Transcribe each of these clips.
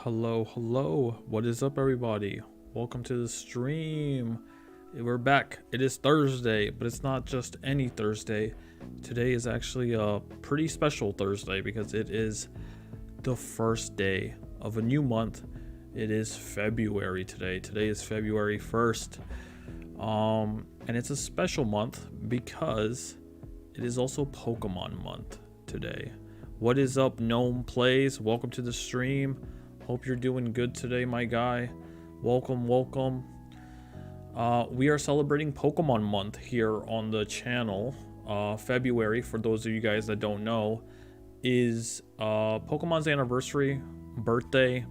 Hello. What is up, everybody? Welcome to the stream. We're back. It is Thursday, but it's not just any Thursday. Today is actually a pretty special Thursday because it is the first day of a new month. It is February today. Today is February 1st. And it's a special month because it is also Pokemon month today. What is up, Gnome Plays? Welcome to the stream. Hope you're doing good today, my guy. Welcome. We are celebrating Pokemon month here on the channel. February, for those of you guys that don't know, is Pokemon's anniversary, birthday.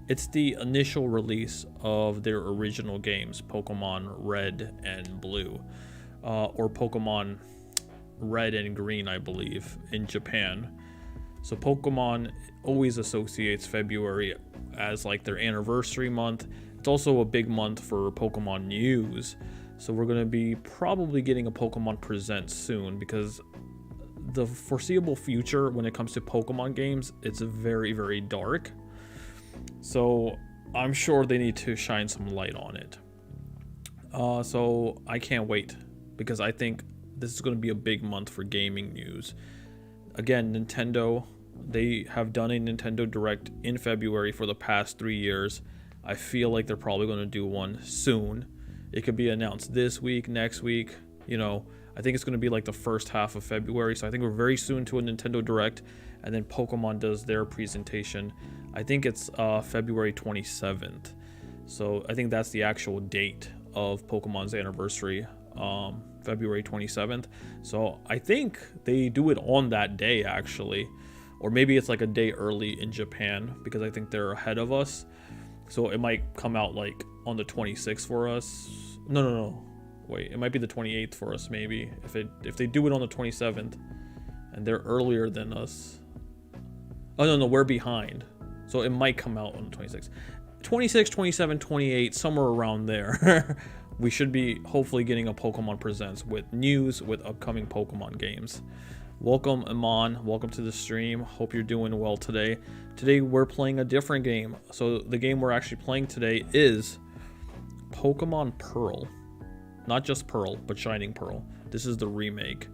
It's the initial release of their original games, Pokemon Red and Blue, or Pokemon Red and Green, I believe, in Japan. So Pokemon always associates February as like their anniversary month. It's also a big month for Pokemon news. So we're going to be probably getting a Pokemon Present soon because the foreseeable future when it comes to Pokemon games, it's very, very dark. So I'm sure they need to shine some light on it. So I can't wait because I think this is going to be a big month for gaming news. Again, Nintendo, they have done a Nintendo Direct in February for the past 3 years. I feel like they're probably going to do one soon. It could be announced this week, next week. You know, I think it's going to be like the first half of February. So I think we're very soon to a Nintendo Direct. And then Pokemon does their presentation. I think it's February 27th. So I think that's the actual date of Pokemon's anniversary. February 27th. So I think they do it on that day actually, or maybe it's like a day early in Japan because I think they're ahead of us. So it might come out like on the 26th for us. No. Wait, it might be the 28th for us maybe if they do it on the 27th and they're earlier than us. Oh no, we're behind. So it might come out on the 26th. 26, 27, 28, somewhere around there. We should be hopefully getting a Pokemon Presents with news with upcoming Pokemon games. Welcome, Iman. Welcome to the stream. Hope you're doing well today. Today we're playing a different game. So the game we're actually playing today is Pokemon Pearl. Not just Pearl, but Shining Pearl. This is the remake.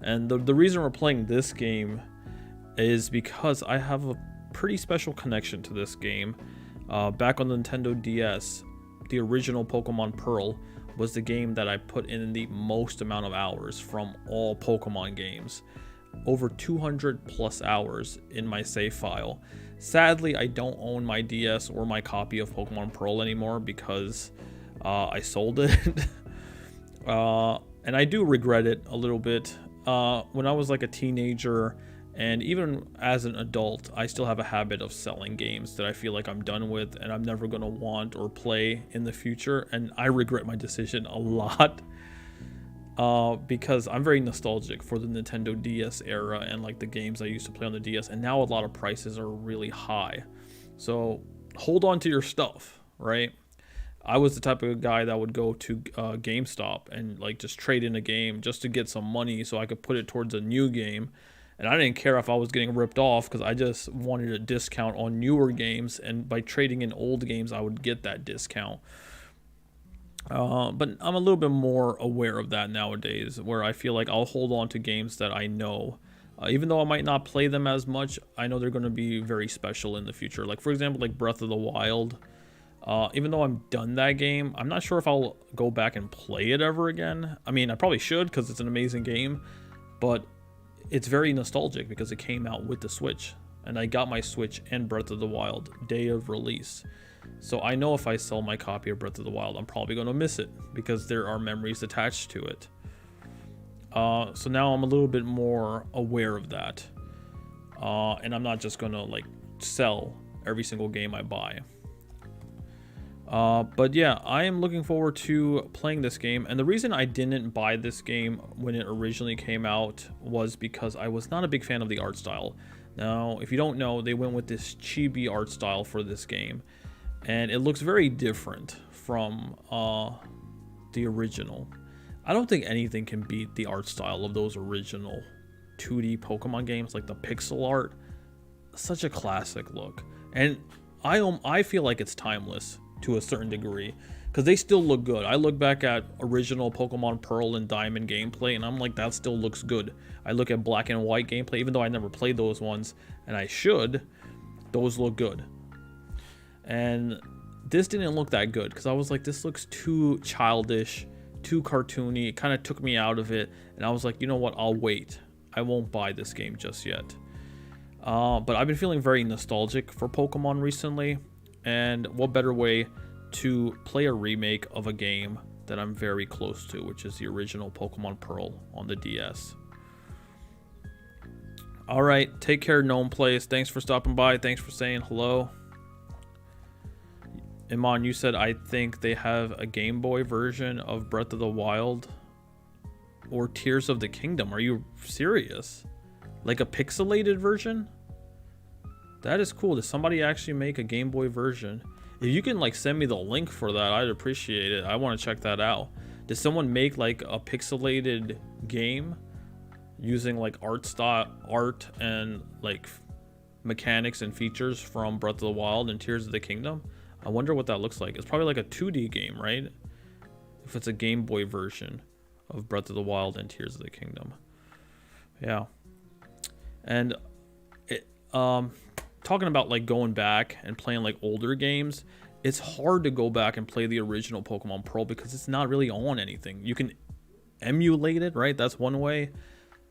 And the reason we're playing this game is because I have a pretty special connection to this game. Back on the Nintendo DS, the original Pokemon Pearl was the game that I put in the most amount of hours from all Pokemon games. Over 200 plus hours in my save file. Sadly, I don't own my DS or my copy of Pokemon Pearl anymore because I sold it. And I do regret it a little bit. When I was like a teenager, and even as an adult, I still have a habit of selling games that I feel like I'm done with and I'm never going to want or play in the future. And I regret my decision a lot because I'm very nostalgic for the Nintendo DS era and like the games I used to play on the DS. And now a lot of prices are really high. So hold on to your stuff, right? I was the type of guy that would go to GameStop and like just trade in a game just to get some money so I could put it towards a new game. And I didn't care if I was getting ripped off because I just wanted a discount on newer games. And by trading in old games, I would get that discount. But I'm a little bit more aware of that nowadays, where I feel like I'll hold on to games that I know. Even though I might not play them as much, I know they're going to be very special in the future. Like, for example, like Breath of the Wild. Even though I'm done that game, I'm not sure if I'll go back and play it ever again. I mean, I probably should because it's an amazing game. But it's very nostalgic because it came out with the Switch, and I got my Switch and Breath of the Wild day of release. So I know if I sell my copy of Breath of the Wild, I'm probably going to miss it because there are memories attached to it. So now I'm a little bit more aware of that. And I'm not just going to like sell every single game I buy. But yeah, I am looking forward to playing this game. And the reason I didn't buy this game when it originally came out was because I was not a big fan of the art style. Now, if you don't know, they went with this chibi art style for this game. And it looks very different from the original. I don't think anything can beat the art style of those original 2D Pokemon games, like the pixel art. Such a classic look. And I feel like it's timeless to a certain degree because they still look good. I look back at original Pokemon Pearl and Diamond gameplay and I'm like, that still looks good. I look at Black and White gameplay, even though I never played those ones, and I should, those look good. And this didn't look that good because I was like, this looks too childish, too cartoony. It kind of took me out of it, and I was like, you know what, I'll wait. I won't buy this game just yet. But I've been feeling very nostalgic for Pokemon recently, and what better way to play a remake of a game that I'm very close to, which is the original Pokemon Pearl on the DS. All right, take care, Gnome Place. Thanks for stopping by. Thanks for saying hello. Iman, you said I think they have a Game Boy version of Breath of the Wild or Tears of the Kingdom. Are you serious? Like a pixelated version? That is cool. Does somebody actually make a Game Boy version? If you can like send me the link for that, I'd appreciate it. I want to check that out. Did someone make like a pixelated game using like art and like mechanics and features from Breath of the Wild and Tears of the Kingdom? I wonder what that looks like. It's probably like a 2D game, right? If it's a Game Boy version of Breath of the Wild and Tears of the Kingdom. Yeah. And it, talking about like going back and playing like older games, it's hard to go back and play the original Pokemon Pearl because it's not really on anything. You can emulate it, right? That's one way.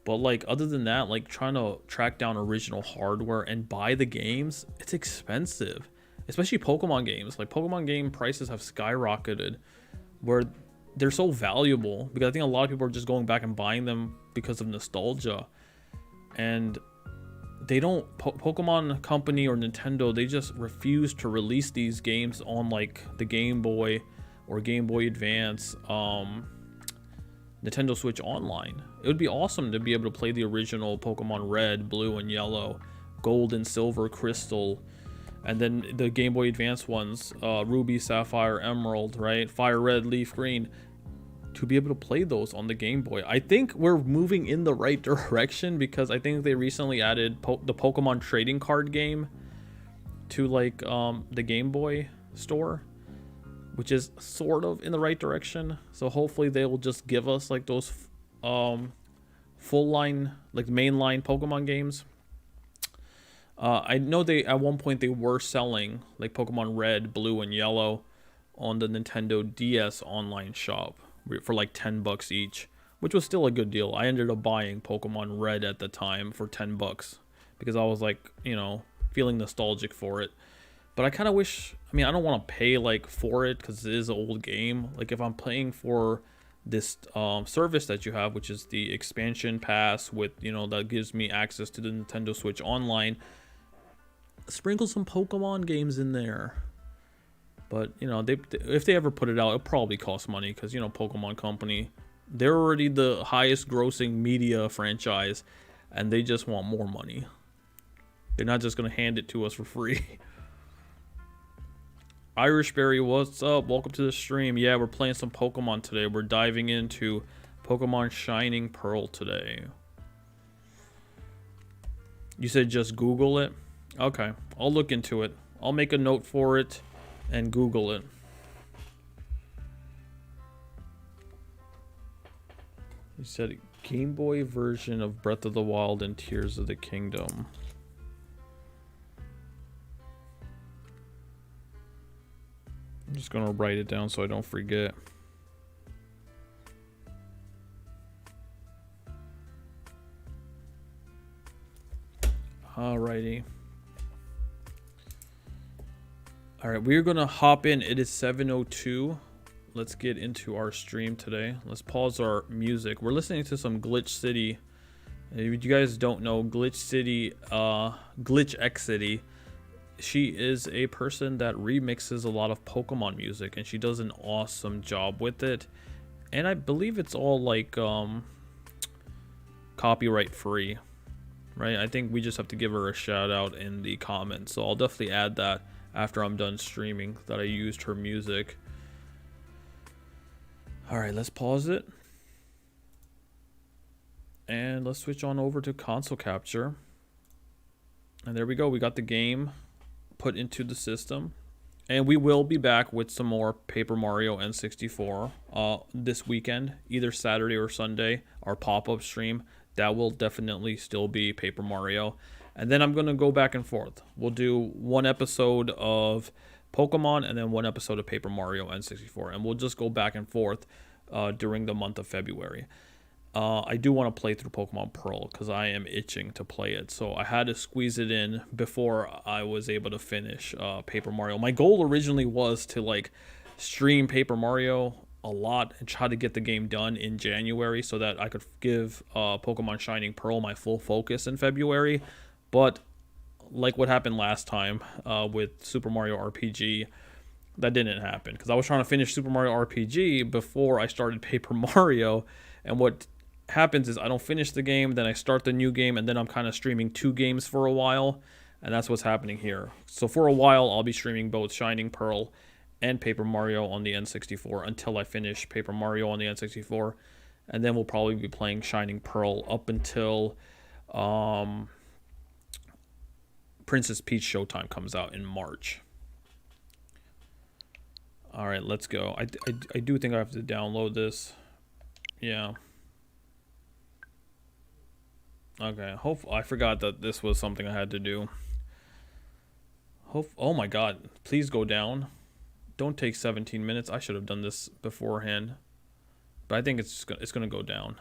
But like other than that, like trying to track down original hardware and buy the games, it's expensive. Especially Pokemon games. Like Pokemon game prices have skyrocketed where they're so valuable because I think a lot of people are just going back and buying them because of nostalgia. And they don't, Pokemon Company or Nintendo, they just refuse to release these games on like the Game Boy or Game Boy Advance, Nintendo Switch Online. It would be awesome to be able to play the original Pokemon Red, Blue, and Yellow, Gold and Silver, Crystal, and then the Game Boy Advance ones, Ruby, Sapphire, Emerald, right? Fire Red, Leaf Green, to be able to play those on the Game Boy. I think we're moving in the right direction because I think they recently added the Pokemon trading card game to like the Game Boy store, which is sort of in the right direction. So hopefully they will just give us like those full line, like mainline Pokemon games. I know they at one point they were selling like Pokemon Red, Blue, and Yellow on the Nintendo DS online shop for like $10 each, which was still a good deal. I ended up buying Pokemon Red at the time for $10 because I was like, you know, feeling nostalgic for it. But I kind of wish, I mean, I don't want to pay like for it because it is an old game. Like if I'm paying for this service that you have, which is the expansion pass with, you know, that gives me access to the Nintendo Switch Online, sprinkle some Pokemon games in there. But you know, if they ever put it out, it'll probably cost money because, you know, Pokemon Company, they're already the highest grossing media franchise and they just want more money. They're not just gonna hand it to us for free. Irishberry, what's up? Welcome to the stream. Yeah, we're playing some Pokemon today. We're diving into Pokemon Shining Pearl today. You said just Google it? Okay, I'll look into it. I'll make a note for it and Google it. You said Game Boy version of Breath of the Wild and Tears of the Kingdom. I'm just gonna write it down so I don't forget. Alrighty. Alright, we're gonna hop in. It is 7:02. Let's get into our stream today. Let's pause our music. We're listening to some Glitch City. If you guys don't know, Glitch City, Glitch X City, she is a person that remixes a lot of Pokemon music and she does an awesome job with it. And I believe it's all like copyright free, right? I think we just have to give her a shout out in the comments. So I'll definitely add that after I'm done streaming, that I used her music. All right, let's pause it. And let's switch on over to console capture. And there we go. We got the game put into the system. And we will be back with some more Paper Mario N64 this weekend, either Saturday or Sunday. Our pop-up stream, that will definitely still be Paper Mario. And then I'm going to go back and forth. We'll do one episode of Pokemon and then one episode of Paper Mario N64. And we'll just go back and forth during the month of February. I do want to play through Pokemon Pearl because I am itching to play it. So I had to squeeze it in before I was able to finish Paper Mario. My goal originally was to like stream Paper Mario a lot and try to get the game done in January so that I could give Pokemon Shining Pearl my full focus in February. But like what happened last time with Super Mario RPG, that didn't happen because I was trying to finish Super Mario RPG before I started Paper Mario. And what happens is I don't finish the game, then I start the new game, and then I'm kind of streaming two games for a while, and that's what's happening here. So for a while, I'll be streaming both Shining Pearl and Paper Mario on the N64 until I finish Paper Mario on the N64, and then we'll probably be playing Shining Pearl up until Princess Peach Showtime comes out in March. All right, let's go. I do think I have to download this. Yeah. Okay, I forgot that this was something I had to do. Oh my god, please go down. Don't take 17 minutes. I should have done this beforehand. But I think it's going to go down.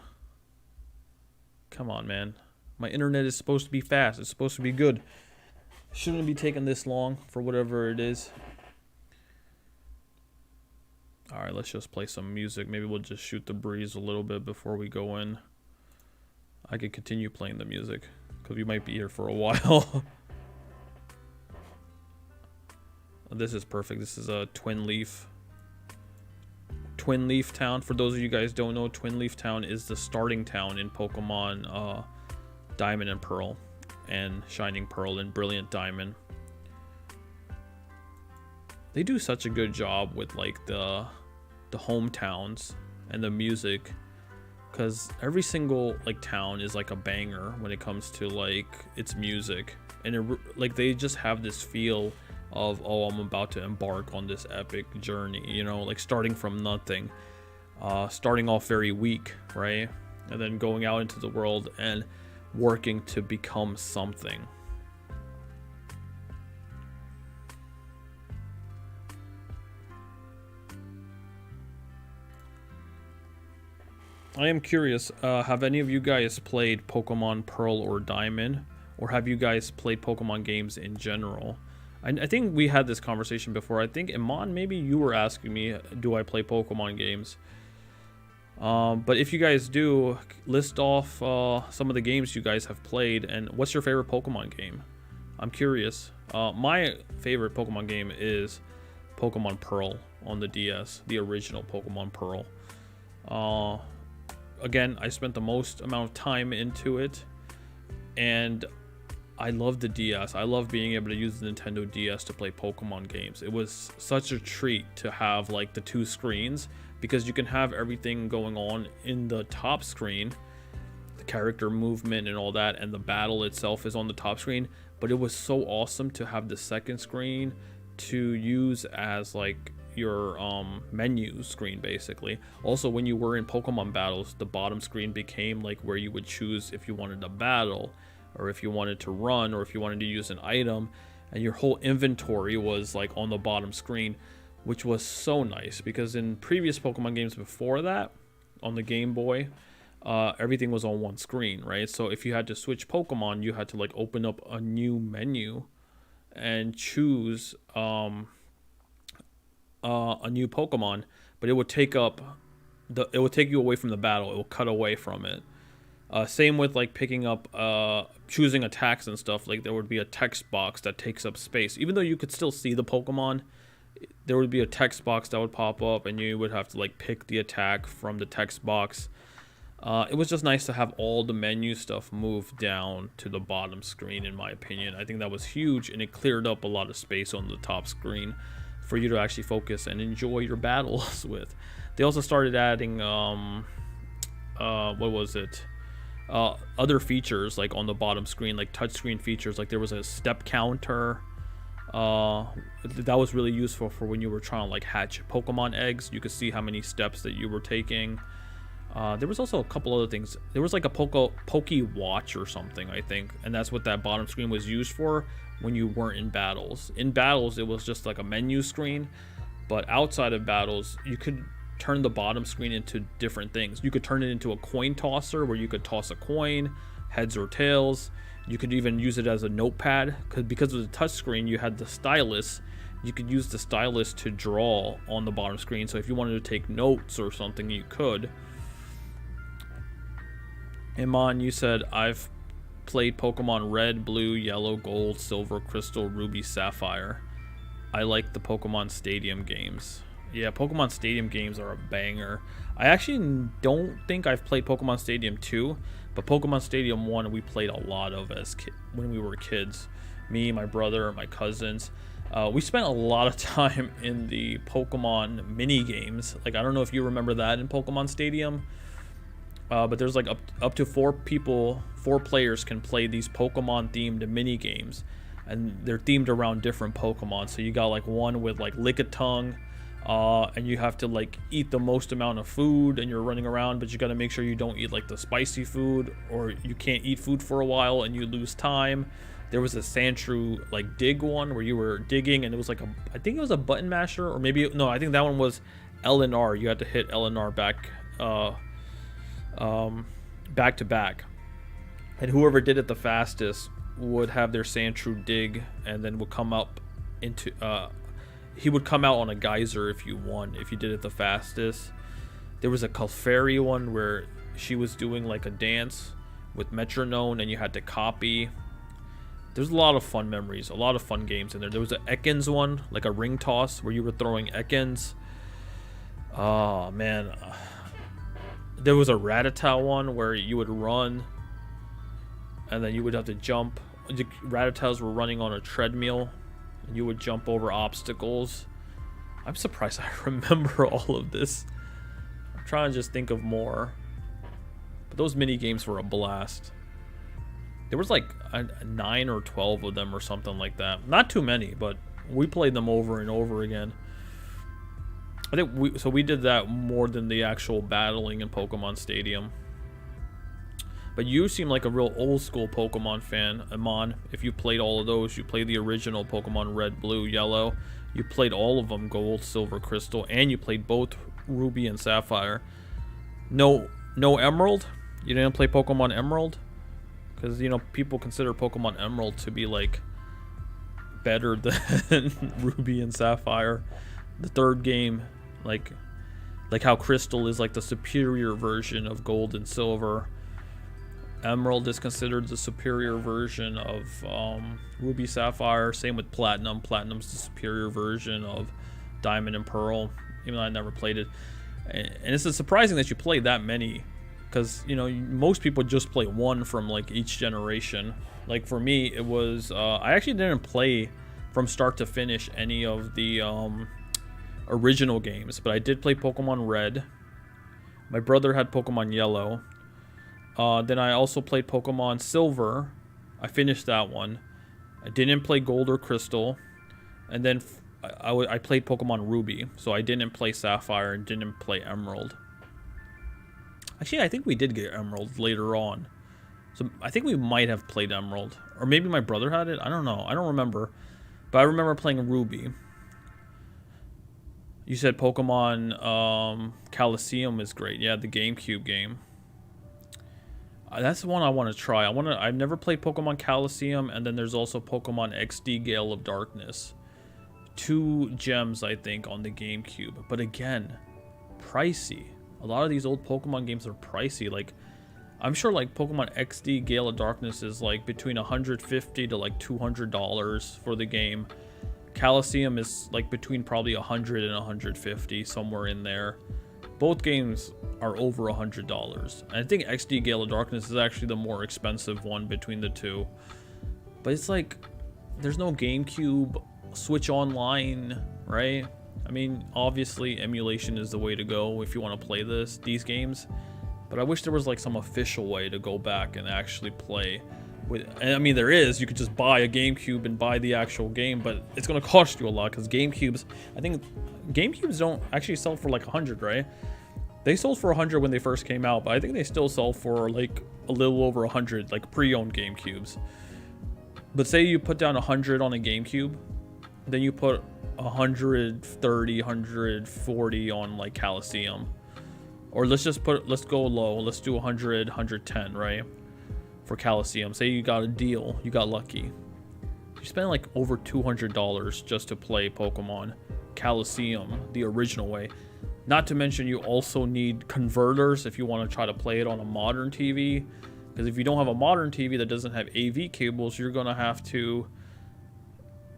Come on, man. My internet is supposed to be fast. It's supposed to be good. Shouldn't be taking this long for whatever it is. Alright, let's just play some music. Maybe we'll just shoot the breeze a little bit before we go in. I could continue playing the music because we might be here for a while. This is perfect. This is a Twin Leaf Town. For those of you guys don't know, Twin Leaf Town is the starting town in Pokemon Diamond and Pearl and Shining Pearl and Brilliant Diamond. They do such a good job with like the hometowns and the music. Because every single like town is like a banger when it comes to like its music, and like they just have this feel of, oh, I'm about to embark on this epic journey, you know, like starting from nothing, starting off very weak, right, and then going out into the world and working to become something. I am curious, have any of you guys played Pokemon Pearl or Diamond? Or have you guys played Pokemon games in general? I think we had this conversation before. I think, Iman, maybe you were asking me, do I play Pokemon games? But if you guys do, list off some of the games you guys have played, and what's your favorite Pokemon game? I'm curious. My favorite Pokemon game is Pokemon Pearl on the DS, the original Pokemon Pearl. Again, I spent the most amount of time into it, and I love the DS. I love being able to use the Nintendo DS to play Pokemon games. It was such a treat to have like the two screens, because you can have everything going on in the top screen, the character movement and all that, and the battle itself is on the top screen. But it was so awesome to have the second screen to use as like your menu screen, basically. Also, when you were in Pokemon battles, the bottom screen became like where you would choose if you wanted to battle, or if you wanted to run, or if you wanted to use an item, and your whole inventory was like on the bottom screen, which was so nice, because in previous Pokemon games before that, on the Game Boy, everything was on one screen, right? So if you had to switch Pokemon, you had to like open up a new menu and choose a new Pokemon, but it would take you away from the battle. It will cut away from it. Same with like picking up, choosing attacks and stuff. Like there would be a text box that takes up space. Even though you could still see the Pokemon, there would be a text box that would pop up, and you would have to like pick the attack from the text box. It was just nice to have all the menu stuff move down to the bottom screen, in my opinion. I think that was huge, and it cleared up a lot of space on the top screen for you to actually focus and enjoy your battles with. They also started adding, what was it? Other features like on the bottom screen, like touchscreen features. Like there was a step counter. That was really useful for when you were trying to like hatch Pokemon eggs. You could see how many steps that you were taking. There was also a couple other things. There was like a Poke Watch or something, I think, and that's what that bottom screen was used for when you weren't in battles. In battles, it was just like a menu screen, but outside of battles, you could turn the bottom screen into different things. You could turn it into a coin tosser where you could toss a coin, heads or tails. You could even use it as a notepad because of the touch screen. You had the stylus. You could use the stylus to draw on the bottom screen. So if you wanted to take notes or something, you could. Iman, you said, I've played Pokemon Red, Blue, Yellow, Gold, Silver, Crystal, Ruby, Sapphire. I like the Pokemon Stadium games. Yeah, Pokemon Stadium games are a banger. I actually don't think I've played Pokemon Stadium 2, but Pokemon Stadium 1 we played a lot of when we were kids. Me, my brother, my cousins. We spent a lot of time in the Pokemon mini games. Like, I don't know if you remember that in Pokemon Stadium. But there's like up to 4 players can play these Pokemon themed mini games, and they're themed around different Pokemon. So you got like one with like Lickitung, and you have to like eat the most amount of food, and you're running around, but you got to make sure you don't eat like the spicy food, or you can't eat food for a while and you lose time. There was a Sandshrew like dig one where you were digging, and it was like I think it was a button masher, or maybe no, I think that one was L and R. You had to hit L and R back to back, and whoever did it the fastest would have their Sandshrew dig, and then would come up into he would come out on a geyser if you won, if you did it the fastest. There was a Clefairy one where she was doing like a dance with metronome, and you had to copy. There's a lot of fun memories, a lot of fun games in there. There was an Ekans one, like a ring toss where you were throwing Ekans. Oh man. There was a Rattata one where you would run and then you would have to jump. The Rattatas were running on a treadmill and you would jump over obstacles. I'm surprised I remember all of this. I'm trying to just think of more. But those mini games were a blast. There was like 9 or 12 of them or something like that. Not too many, but we played them over and over again. I think we did that more than the actual battling in Pokemon Stadium. But you seem like a real old school Pokemon fan, Iman. If you played all of those, you played the original Pokemon Red, Blue, Yellow. You played all of them, Gold, Silver, Crystal, and you played both Ruby and Sapphire. No Emerald? You didn't play Pokemon Emerald? Because, you know, people consider Pokemon Emerald to be like better than Ruby and Sapphire. The third game, like how Crystal is like the superior version of Gold and Silver. Emerald is considered the superior version of Ruby, Sapphire. Same with Platinum. Platinum's the superior version of Diamond and Pearl, even though I never played it. And it's surprising that you played that many, because, you know, most people just play one from like each generation. Like for me, it was I actually didn't play from start to finish any of the original games, but I did play Pokemon Red. My brother had Pokemon Yellow. Then I also played Pokemon Silver. I finished that one. I didn't play Gold or Crystal. And then I played Pokemon Ruby. So I didn't play Sapphire and didn't play Emerald. Actually, I think we did get Emerald later on. So I think we might have played Emerald. Or maybe my brother had it. I don't know. I don't remember. But I remember playing Ruby. You said Pokemon Coliseum is great. Yeah, the GameCube game. That's the one I want to try. I've never played Pokemon Coliseum, and then there's also Pokemon XD Gale of Darkness. 2 gems, I think, on the GameCube. But again, pricey. A lot of these old Pokemon games are pricey. Like, I'm sure like Pokemon XD Gale of Darkness is like between $150 to like $200 for the game. Coliseum is like between probably $100 and $150, somewhere in there. Both games are over $100. And I think XD Gale of Darkness is actually the more expensive one between the two. But it's like, there's no GameCube Switch Online, right? I mean, obviously emulation is the way to go if you want to play these games. But I wish there was like some official way to go back and actually play And I mean, there is. You could just buy a GameCube and buy the actual game, but it's gonna cost you a lot because GameCubes. I think GameCubes don't actually sell for like 100, right? They sold for 100 when they first came out, but I think they still sell for like a little over 100, like pre-owned GameCubes. But say you put down 100 on a GameCube, then you put 130, 140 on like Coliseum, or let's go low. Let's do 100, 110, right? For Coliseum. Say you got a deal, you got lucky. You spend like over $200 just to play Pokemon Coliseum the original way. Not to mention you also need converters if you want to try to play it on a modern TV. Because if you don't have a modern TV that doesn't have AV cables, you're gonna have to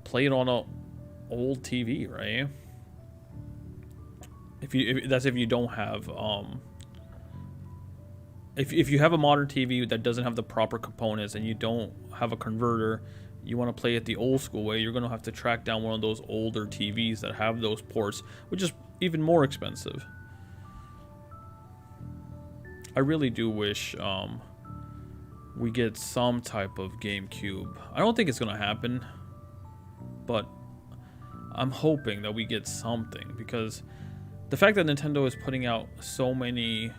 play it on a old TV, right? If you don't have if you have a modern TV that doesn't have the proper components and you don't have a converter, you want to play it the old school way, you're going to have to track down one of those older TVs that have those ports, which is even more expensive. I really do wish we get some type of GameCube. I don't think it's going to happen, but I'm hoping that we get something, because the fact that Nintendo is putting out so many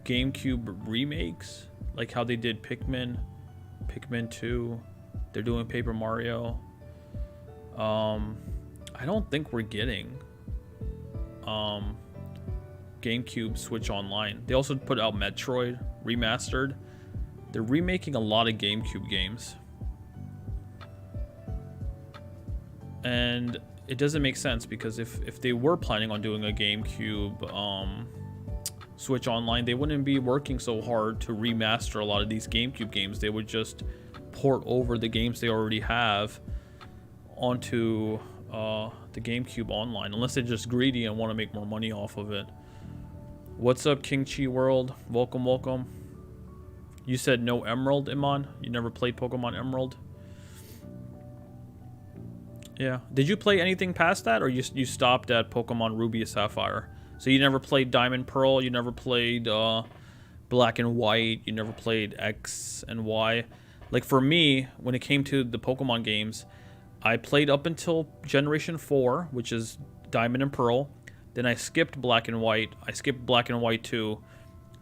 GameCube remakes, like how they did Pikmin 2, they're doing Paper Mario. I don't think we're getting GameCube Switch Online. They also put out Metroid Remastered. They're remaking a lot of GameCube games. And it doesn't make sense, because if they were planning on doing a GameCube Switch Online, they wouldn't be working so hard to remaster a lot of these GameCube games. They would just port over the games they already have onto the GameCube Online, unless they're just greedy and want to make more money off of it. What's up, King Chi World? Welcome, welcome. You said no Emerald, Iman? You never played Pokemon Emerald? Yeah. Did you play anything past that, or you stopped at Pokemon Ruby and Sapphire? So you never played Diamond Pearl, you never played Black and White, you never played X and Y. Like for me, when it came to the Pokemon games, I played up until Generation 4, which is Diamond and Pearl. Then I skipped Black and White. I skipped Black and White 2.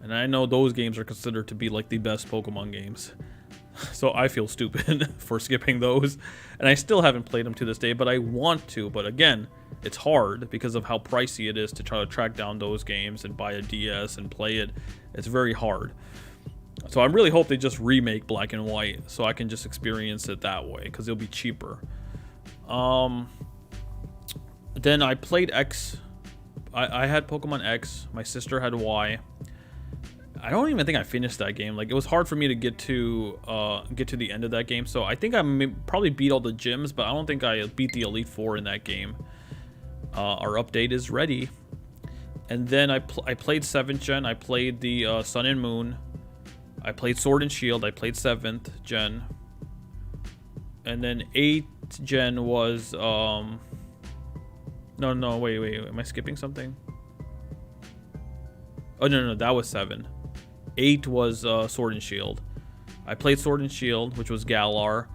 And I know those games are considered to be like the best Pokemon games. So I feel stupid for skipping those. And I still haven't played them to this day, but I want to. But again, it's hard because of how pricey it is to try to track down those games and buy a DS and play it. It's very hard. So I really hope they just remake Black and White so I can just experience it that way, because it'll be cheaper. Then I played X. I had Pokemon X. My sister had Y. I don't even think I finished that game. Like, it was hard for me to get to the end of that game. So I think I probably beat all the gyms, but I don't think I beat the Elite Four in that game. Our update is ready. And then I played 7th Gen. I played the Sun and Moon. I played Sword and Shield. I played 7th Gen. And then 8th Gen was... No, wait. Am I skipping something? Oh, no, that was 7. 8 was Sword and Shield. I played Sword and Shield, which was Galar.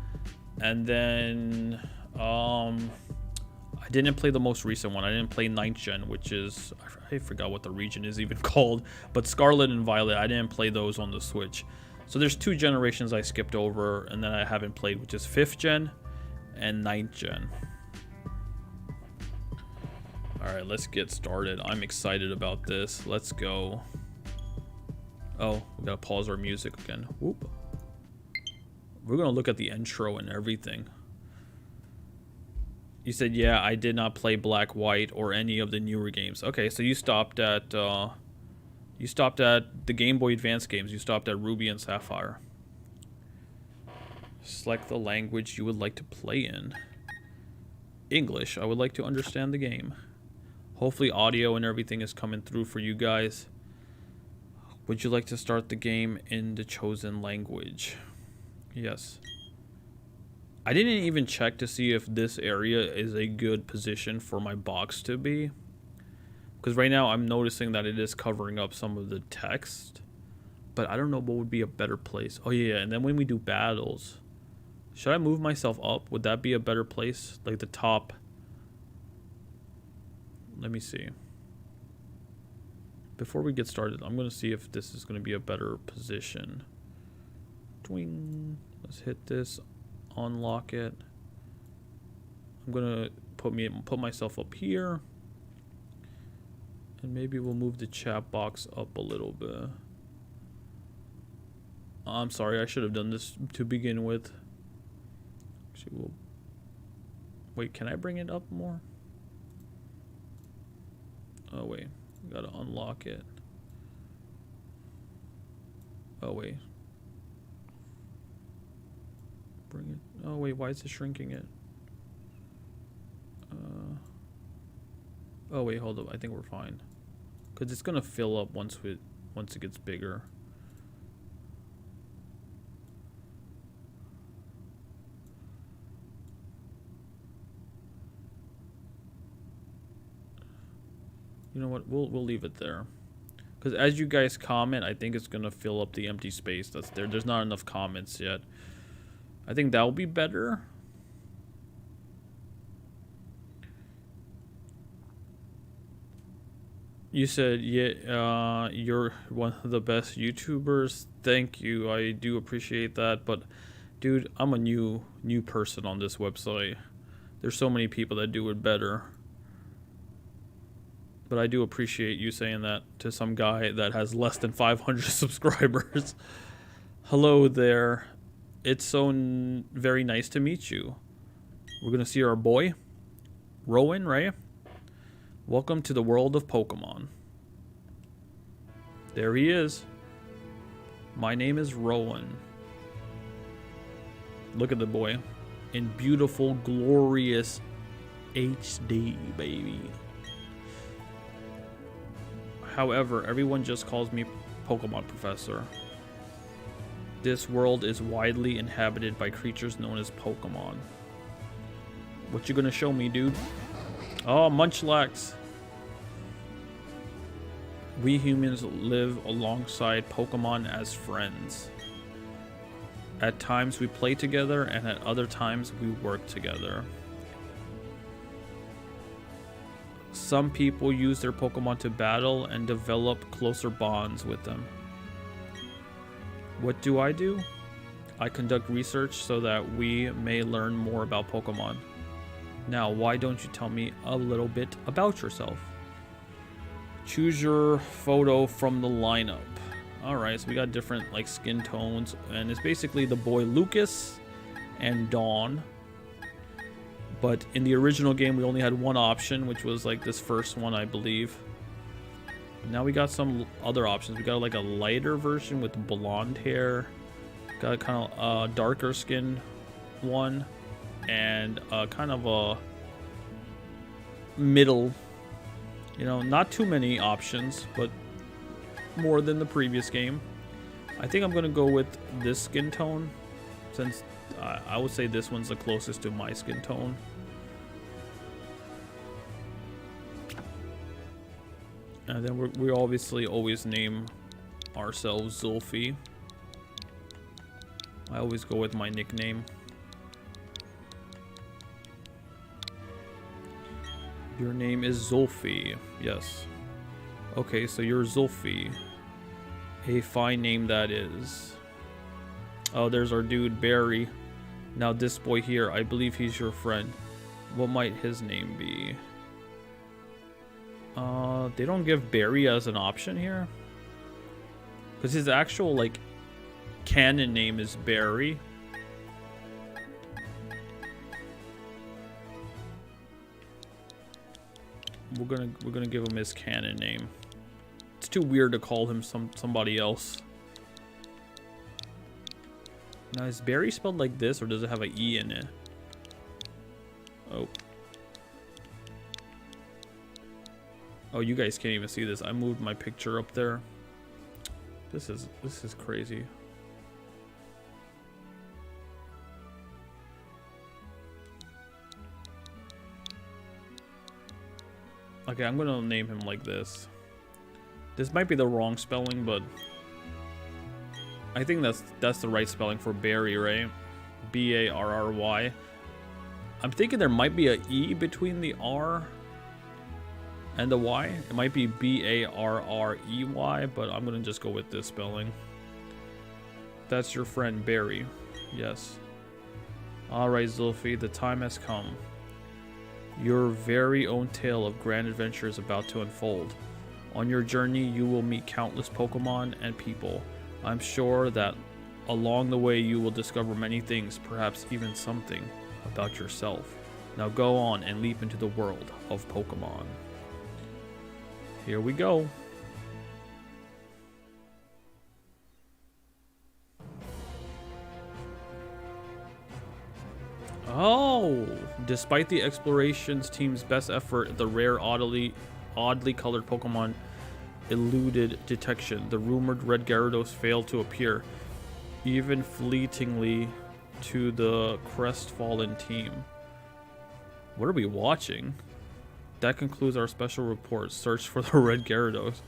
And then... I didn't play the most recent one. I didn't play 9th Gen, which is... I forgot what the region is even called. But Scarlet and Violet, I didn't play those on the Switch. So there's 2 generations I skipped over and then I haven't played, which is 5th Gen and 9th Gen. Alright, let's get started. I'm excited about this. Let's go. Oh, we gotta pause our music again. Whoop. We're gonna look at the intro and everything. You said, yeah, I did not play Black, White, or any of the newer games. Okay, so you stopped at the Game Boy Advance games. You stopped at Ruby and Sapphire. Select the language you would like to play in. English. I would like to understand the game. Hopefully audio and everything is coming through for you guys. Would you like to start the game in the chosen language? Yes. I didn't even check to see if this area is a good position for my box to be. Because right now I'm noticing that it is covering up some of the text. But I don't know what would be a better place. Oh yeah, and then when we do battles, should I move myself up? Would that be a better place? Like the top. Let me see. Before we get started, I'm going to see if this is going to be a better position. Twing. Let's hit this. Unlock it. I'm going to put myself up here. And maybe we'll move the chat box up a little bit. I'm sorry, I should have done this to begin with. Actually, wait, can I bring it up more? Oh, wait. We gotta unlock it. Oh, wait. Bring it. Oh, wait, why is it shrinking it? Oh, wait, hold up. I think we're fine. Because it's gonna fill up once it gets bigger. You know what? We'll leave it there. Because as you guys comment, I think it's going to fill up the empty space that's there. There's not enough comments yet. I think that will be better. You said, yeah, you're one of the best YouTubers. Thank you. I do appreciate that. But, dude, I'm a new person on this website. There's so many people that do it better. But I do appreciate you saying that to some guy that has less than 500 subscribers. Hello there. It's so very nice to meet you. We're going to see our boy, Rowan, right? Welcome to the world of Pokemon. There he is. My name is Rowan. Look at the boy. In beautiful, glorious HD, baby. However, everyone just calls me Pokemon Professor. This world is widely inhabited by creatures known as Pokemon. What you gonna show me, dude? Oh, Munchlax. We humans live alongside Pokemon as friends. At times we play together, and at other times we work together. Some people use their Pokemon to battle and develop closer bonds with them. What do? I conduct research so that we may learn more about Pokemon. Now, why don't you tell me a little bit about yourself? Choose your photo from the lineup. Alright, so we got different like skin tones, and it's basically the boy Lucas and Dawn. But in the original game, we only had one option, which was like this first one, I believe. Now we got some other options. We got like a lighter version with blonde hair. Got kind of a darker skin one. And kind of a middle. You know, not too many options, but more than the previous game. I think I'm going to go with this skin tone, since I would say this one's the closest to my skin tone. And then we obviously always name ourselves Zulfie. I always go with my nickname. Your name is Zulfie. Yes. Okay, so you're Zulfie. A fine name that is. Oh, there's our dude Barry. Now this boy here, I believe he's your friend. What might his name be? They don't give Barry as an option here. Because his actual, like, canon name is Barry. We're gonna give him his canon name. It's too weird to call him somebody else. Now, is Barry spelled like this, or does it have an E in it? Oh. Oh, you guys can't even see this. I moved my picture up there. This is crazy. Okay, I'm gonna name him like this. This might be the wrong spelling, but I think that's the right spelling for berry, right? B-A-R-R-Y. I'm thinking there might be a E between the R and the Y. It might be B-A-R-R-E-Y, but I'm gonna just go with this spelling. That's your friend Barry. Yes. Alright, Zulfi, the time has come. Your very own tale of grand adventure is about to unfold. On your journey, you will meet countless Pokemon and people. I'm sure that along the way you will discover many things, perhaps even something about yourself. Now go on and leap into the world of Pokemon. Here we go. Oh, despite the explorations team's best effort, the rare oddly colored Pokemon eluded detection. The rumored red Gyarados failed to appear, even fleetingly, to the crestfallen team. What are we watching? That concludes our special report, Search for the Red Gyarados.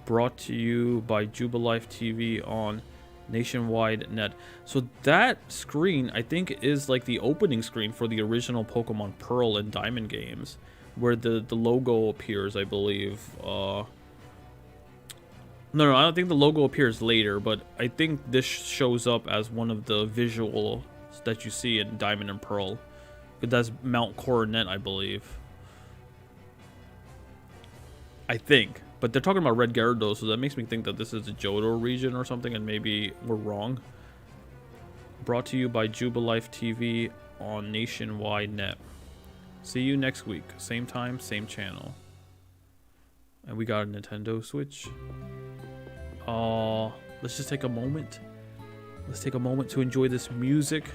Brought to you by Jubilife TV on Nationwide Net. So that screen, I think, is like the opening screen for the original Pokemon Pearl and Diamond games, where the logo appears, I believe. No, I don't think the logo appears later, but I think this shows up as one of the visuals that you see in Diamond and Pearl. But that's Mount Coronet, I believe. I think. But they're talking about Red Gyarados, so that makes me think that this is the Johto region or something, and maybe we're wrong. Brought to you by Jubilife TV on Nationwide Net. See you next week. Same time, same channel. And we got a Nintendo Switch. Let's just take a moment. Let's take a moment to enjoy this music.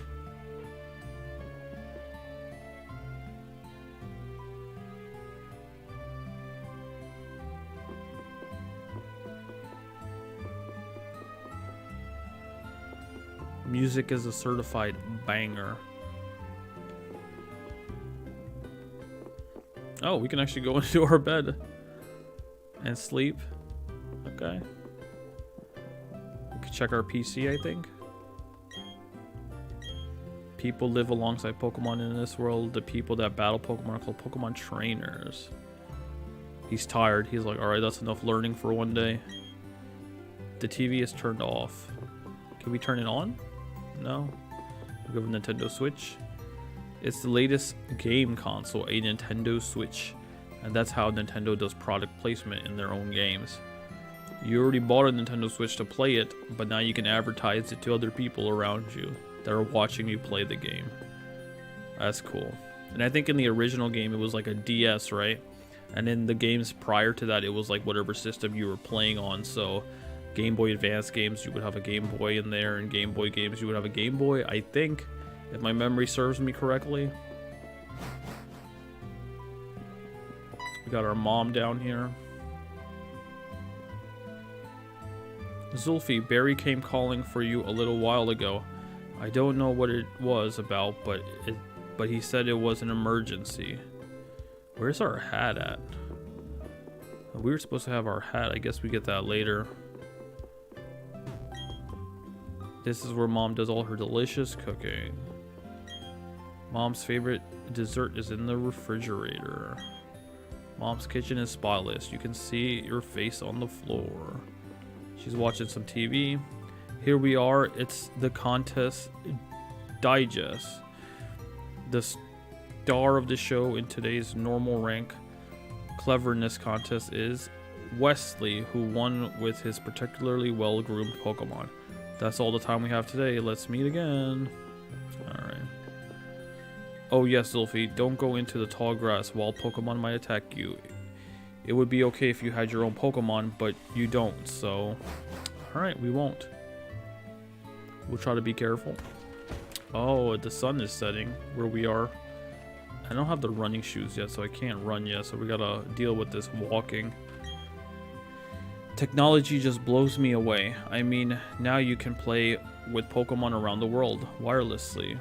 Music is a certified banger. Oh, we can actually go into our bed and sleep. Okay. We can check our PC, I think. People live alongside Pokemon in this world. The people that battle Pokemon are called Pokemon trainers. He's tired. He's like, alright, that's enough learning for one day. The TV is turned off. Can we turn it on? No. We go to Nintendo Switch. It's the latest game console, a Nintendo Switch. And that's how Nintendo does product placement in their own games. You already bought a Nintendo Switch to play it, but now you can advertise it to other people around you that are watching you play the game. That's cool. And I think in the original game it was like a DS, right? And in the games prior to that it was like whatever system you were playing on. So Game Boy Advance games, you would have a Game Boy in there, and Game Boy games, you would have a Game Boy, I think, if my memory serves me correctly. We got our mom down here. Zulfi, Barry came calling for you a little while ago. I don't know what it was about, but he said it was an emergency. Where's our hat at? We were supposed to have our hat. I guess we get that later. This is where Mom does all her delicious cooking. Mom's favorite dessert is in the refrigerator. Mom's kitchen is spotless. You can see your face on the floor. She's watching some TV. Here we are. It's the contest digest. The star of the show in today's normal rank cleverness contest is Wesley, who won with his particularly well-groomed Pokemon. That's all the time we have today. Let's meet again. Alright. Oh yes, Zulfi, don't go into the tall grass. Wild Pokemon might attack you. It would be okay if you had your own Pokemon, but you don't, so... Alright, we won't. We'll try to be careful. Oh, the sun is setting where we are. I don't have the running shoes yet, so I can't run yet, so we gotta deal with this walking. Technology just blows me away. I mean, now you can play with Pokemon around the world wirelessly.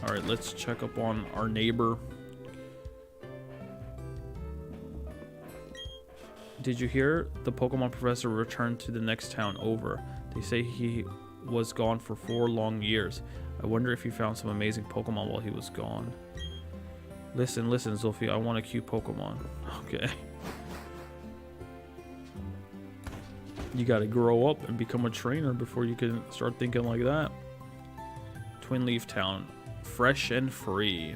Alright, let's check up on our neighbor. Did you hear? The Pokemon professor returned to the next town over. They say he was gone for 4 long years. I wonder if he found some amazing Pokemon while he was gone. Listen, Zulfi, I want a cute Pokemon. Okay. You gotta grow up and become a trainer before you can start thinking like that. Twin Leaf Town. Fresh and free.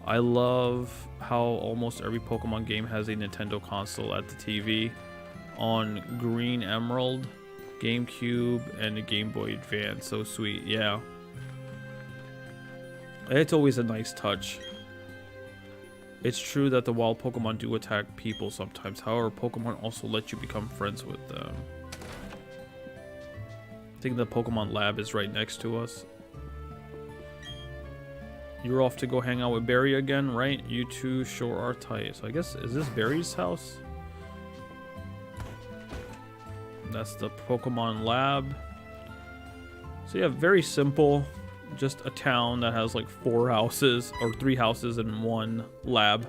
I love how almost every Pokemon game has a Nintendo console at the TV. On Green Emerald, GameCube, and the Game Boy Advance. So sweet, yeah. It's always a nice touch. It's true that the wild Pokemon do attack people sometimes. However, Pokemon also let you become friends with them. I think the Pokemon lab is right next to us. You're off to go hang out with Barry again, right? You two sure are tight. So I guess, is this Barry's house? That's the Pokemon lab. So yeah, very simple. Just a town that has like 4 houses, or 3 houses and 1 lab.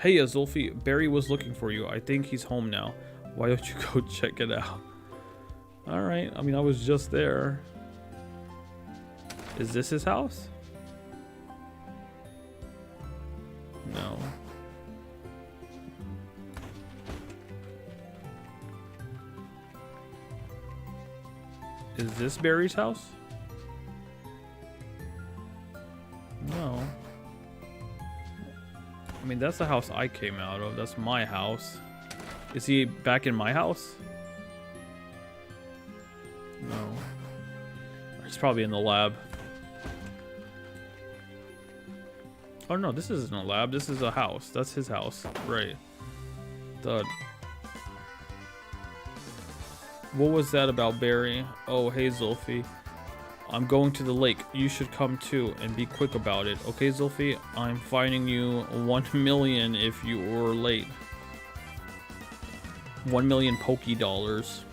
Hey, Zulfi, Barry was looking for you. I think he's home now. Why don't you go check it out? Alright, I mean, I was just there. Is this his house? No. Is this Barry's house? No. I mean, that's the house I came out of. That's my house. Is he back in my house? No. He's probably in the lab. Oh no, this isn't a lab. This is a house. That's his house. Right. Dud. What was that about, Barry? Oh, hey, Zulfi. I'm going to the lake. You should come too, and be quick about it. Okay, Zulfi? I'm fining you 1 million if you were late. 1 million Poké dollars.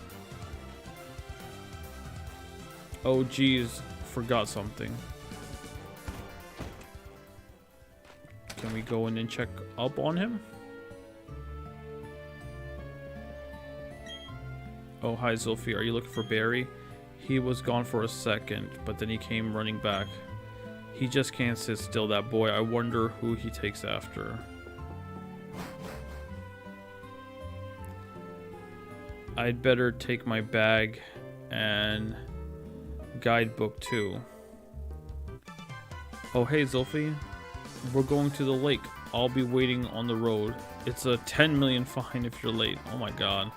Oh, geez. Forgot something. Can we go in and check up on him? Oh, hi, Zulfi. Are you looking for Barry? He was gone for a second, but then he came running back. He just can't sit still, that boy. I wonder who he takes after. I'd better take my bag and guidebook too. Oh, hey, Zulfi. We're going to the lake. I'll be waiting on the road. It's a 10 million fine if you're late. Oh my god.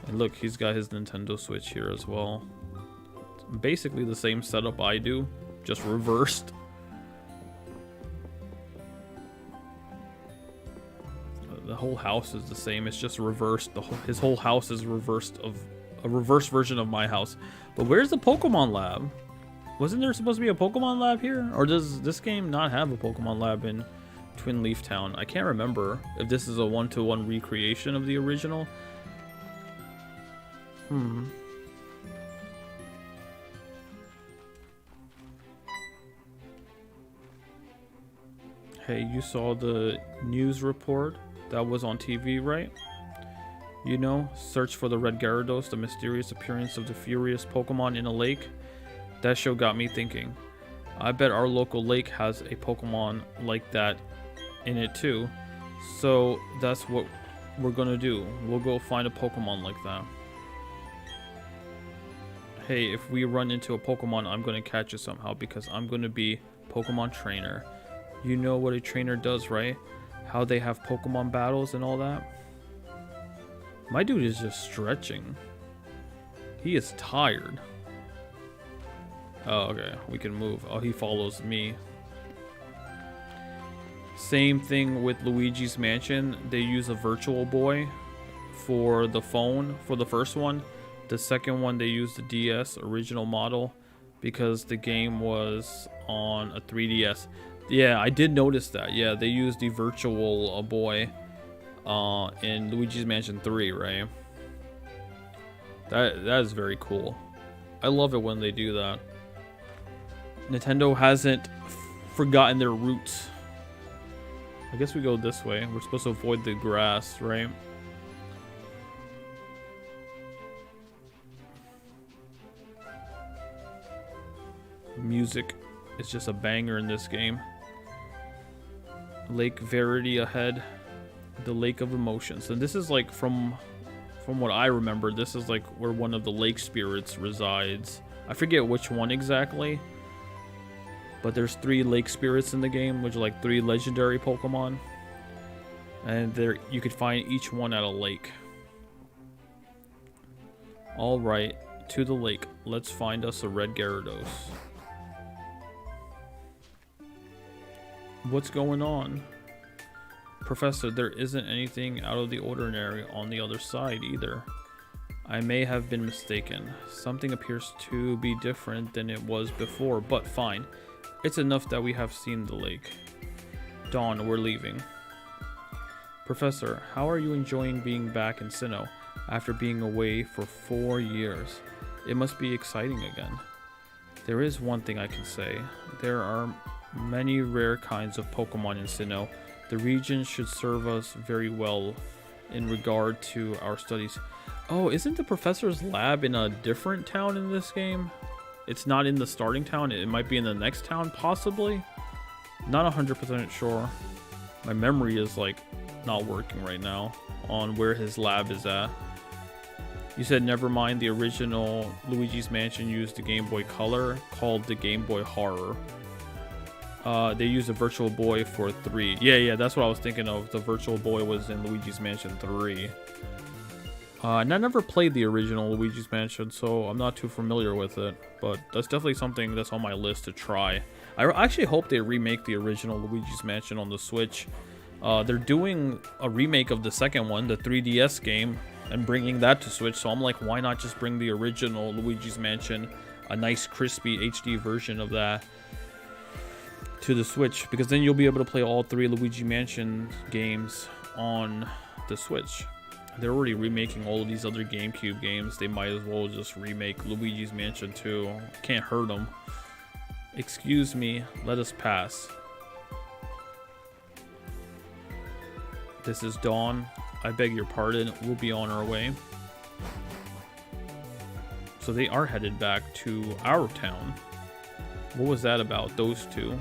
And look, he's got his Nintendo Switch here as well. It's basically the same setup I do, just reversed. The whole house is the same. It's just reversed. His whole house is reversed of a reverse version of my house. But where's the Pokemon lab? Wasn't there supposed to be a Pokemon lab here? Or does this game not have a Pokemon lab in Twin Leaf Town? I can't remember if this is a one-to-one recreation of the original. Hey, you saw the news report that was on TV, right? You know, search for the red Gyarados, the mysterious appearance of the furious Pokemon in a lake. That show got me thinking. I bet our local lake has a Pokemon like that in it too. So that's what we're gonna do. We'll go find a Pokemon like that. Hey, if we run into a Pokemon, I'm gonna catch it somehow because I'm gonna be Pokemon trainer. You know what a trainer does, right? How they have Pokemon battles and all that. My dude is just stretching. He is tired. Oh, okay. We can move. Oh, he follows me. Same thing with Luigi's Mansion. They use a Virtual Boy for the phone for the first one. The second one, they used the DS original model because the game was on a 3DS. Yeah, I did notice that. Yeah, they used the Virtual Boy in Luigi's Mansion 3, right? That is very cool. I love it when they do that. Nintendo hasn't forgotten their roots. I guess we go this way. We're supposed to avoid the grass, right? Music is just a banger in this game. Lake Verity ahead. The Lake of Emotions. And this is like from what I remember, this is like where one of the lake spirits resides. I forget which one exactly. But there's 3 lake spirits in the game, which are like 3 legendary Pokemon. And there you could find each one at a lake. Alright, to the lake. Let's find us a red Gyarados. What's going on? Professor, there isn't anything out of the ordinary on the other side either. I may have been mistaken. Something appears to be different than it was before, but fine. It's enough that we have seen the lake. Dawn, we're leaving. Professor, how are you enjoying being back in Sinnoh after being away for 4 years? It must be exciting again. There is one thing I can say. There are many rare kinds of Pokemon in Sinnoh. The region should serve us very well in regard to our studies. Oh, isn't the professor's lab in a different town in this game? It's not in the starting town. It might be in the next town, possibly. Not 100% sure. My memory is like not working right now on where his lab is at. You said never mind. The original Luigi's Mansion used the Game Boy Color, called the Game Boy Horror. They used a Virtual Boy for 3. Yeah, that's what I was thinking of. The Virtual Boy was in Luigi's Mansion 3. And I never played the original Luigi's Mansion, so I'm not too familiar with it. But that's definitely something that's on my list to try. I actually hope they remake the original Luigi's Mansion on the Switch. They're doing a remake of the second one, the 3DS game, and bringing that to Switch. So I'm like, why not just bring the original Luigi's Mansion, a nice crispy HD version of that, to the Switch? Because then you'll be able to play all 3 Luigi Mansion games on the Switch. They're already remaking all of these other GameCube games. They might as well just remake Luigi's Mansion 2. Can't hurt them. Excuse me, let us pass. This is Dawn. I beg your pardon. We'll be on our way. So they are headed back to our town. What was that about, those two?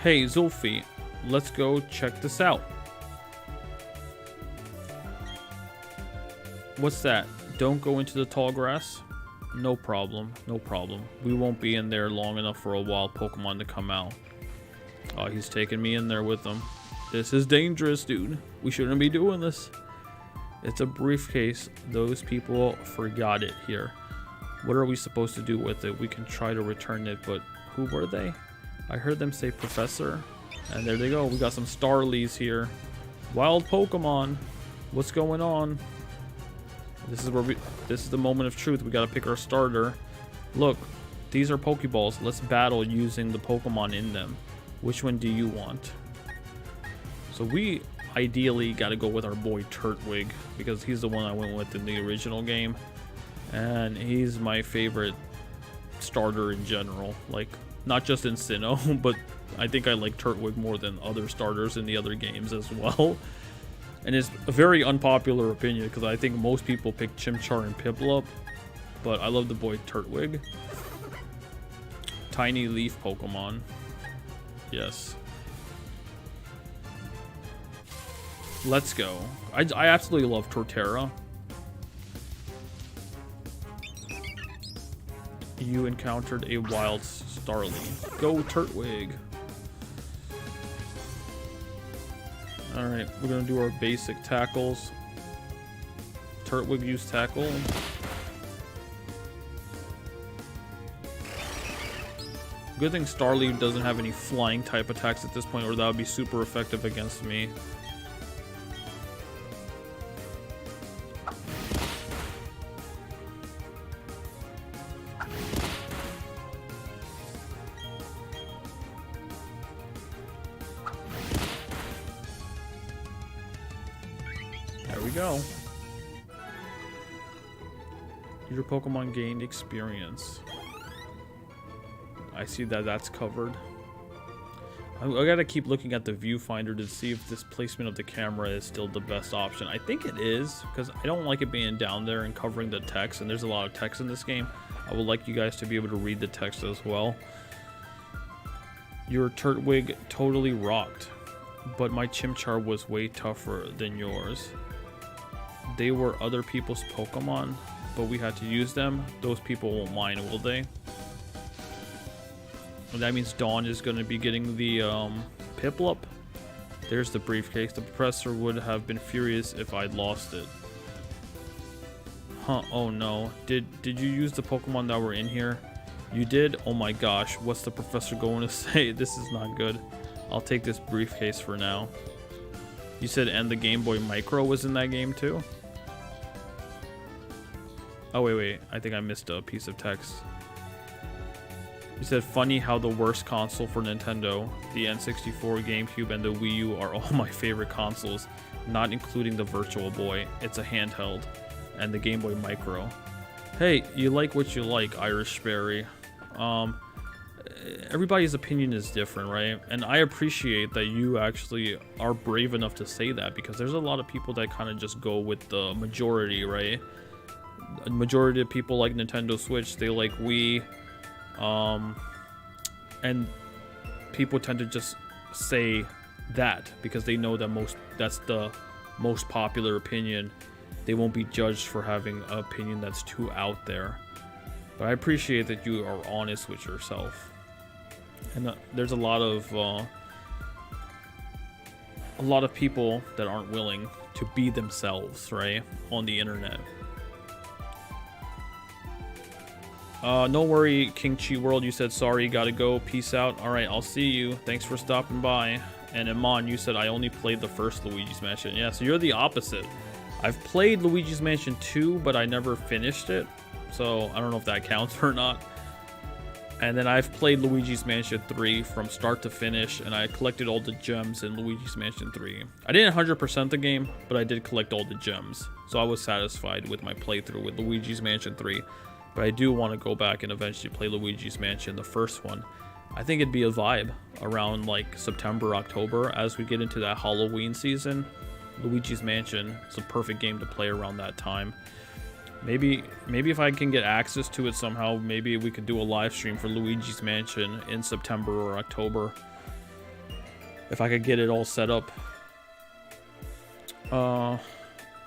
Hey, Zulfi. Let's go check this out. What's that? Don't go into the tall grass? No problem, no problem. We won't be in there long enough for a wild Pokemon to come out. Oh, he's taking me in there with him. This is dangerous, dude. We shouldn't be doing this. It's a briefcase. Those people forgot it here. What are we supposed to do with it? We can try to return it, but who were they? I heard them say Professor. And there they go. We got some Starlies here. Wild Pokemon. What's going on? This is the moment of truth. We gotta pick our starter. Look, these are Pokeballs. Let's battle using the Pokemon in them. Which one do you want? So we ideally gotta go with our boy Turtwig, because he's the one I went with in the original game. And he's my favorite starter in general. Like, not just in Sinnoh, but I think I like Turtwig more than other starters in the other games as well. And it's a very unpopular opinion, because I think most people pick Chimchar and Piplup. But I love the boy Turtwig. Tiny leaf Pokemon. Yes. Let's go. I absolutely love Torterra. You encountered a wild Starly. Go Turtwig. Alright, we're gonna do our basic tackles. Turtwig use tackle. Good thing Starly doesn't have any flying type attacks at this point, or that would be super effective against me. There we go. Your Pokemon gained experience. I see that that's covered. I gotta keep looking at the viewfinder to see if this placement of the camera is still the best option. I think it is, because I don't like it being down there and covering the text, and there's a lot of text in this game. I would like you guys to be able to read the text as well. Your Turtwig totally rocked, but my Chimchar was way tougher than yours. They were other people's Pokemon, but we had to use them. Those people won't mind, will they? And that means Dawn is going to be getting the Piplup. There's the briefcase. The professor would have been furious if I'd lost it. Huh, oh no. Did you use the Pokemon that were in here? You did? Oh my gosh, what's the professor going to say? This is not good. I'll take this briefcase for now. You said and the Game Boy Micro was in that game too? Oh wait, I think I missed a piece of text. You said funny how the worst console for Nintendo, the N64, GameCube, and the Wii U are all my favorite consoles, not including the Virtual Boy. It's a handheld. And the Game Boy Micro. Hey, you like what you like, Irish Berry. Everybody's opinion is different, right? And I appreciate that you actually are brave enough to say that, because there's a lot of people that kind of just go with the majority, right? A majority of people like Nintendo Switch, they like Wii. And people tend to just say that because they know that that's the most popular opinion. They won't be judged for having an opinion that's too out there. But I appreciate that you are honest with yourself. And there's a lot of people that aren't willing to be themselves, right, on the internet. No worry, King Chi World, you said sorry, gotta go, peace out. Alright, I'll see you. Thanks for stopping by. And Iman, you said I only played the first Luigi's Mansion. Yeah, so you're the opposite. I've played Luigi's Mansion 2, but I never finished it. So I don't know if that counts or not. And then I've played Luigi's Mansion 3 from start to finish, and I collected all the gems in Luigi's Mansion 3. I didn't 100% the game, but I did collect all the gems. So I was satisfied with my playthrough with Luigi's Mansion 3. But I do want to go back and eventually play Luigi's Mansion, the first one. I think it'd be a vibe around like September, October, as we get into that Halloween season. Luigi's Mansion is a perfect game to play around that time. Maybe if I can get access to it somehow, maybe we could do a live stream for Luigi's Mansion in September or October. If I could get it all set up.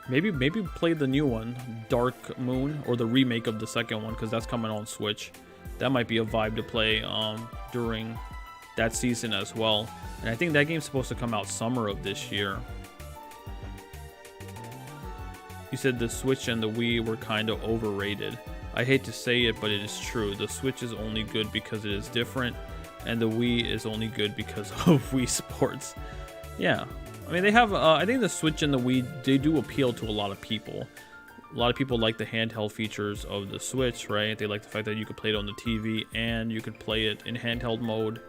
Maybe play the new one, Dark Moon, or the remake of the second one, because that's coming on Switch. That might be a vibe to play during that season as well. And I think that game's supposed to come out summer of this year. You said the Switch and the Wii were kind of overrated. I hate to say it, but it is true. The Switch is only good because it is different, and the Wii is only good because of Wii Sports. Yeah. I mean, they have, I think the Switch and the Wii, they do appeal to a lot of people. A lot of people like the handheld features of the Switch, right? They like the fact that you could play it on the TV and you could play it in handheld mode.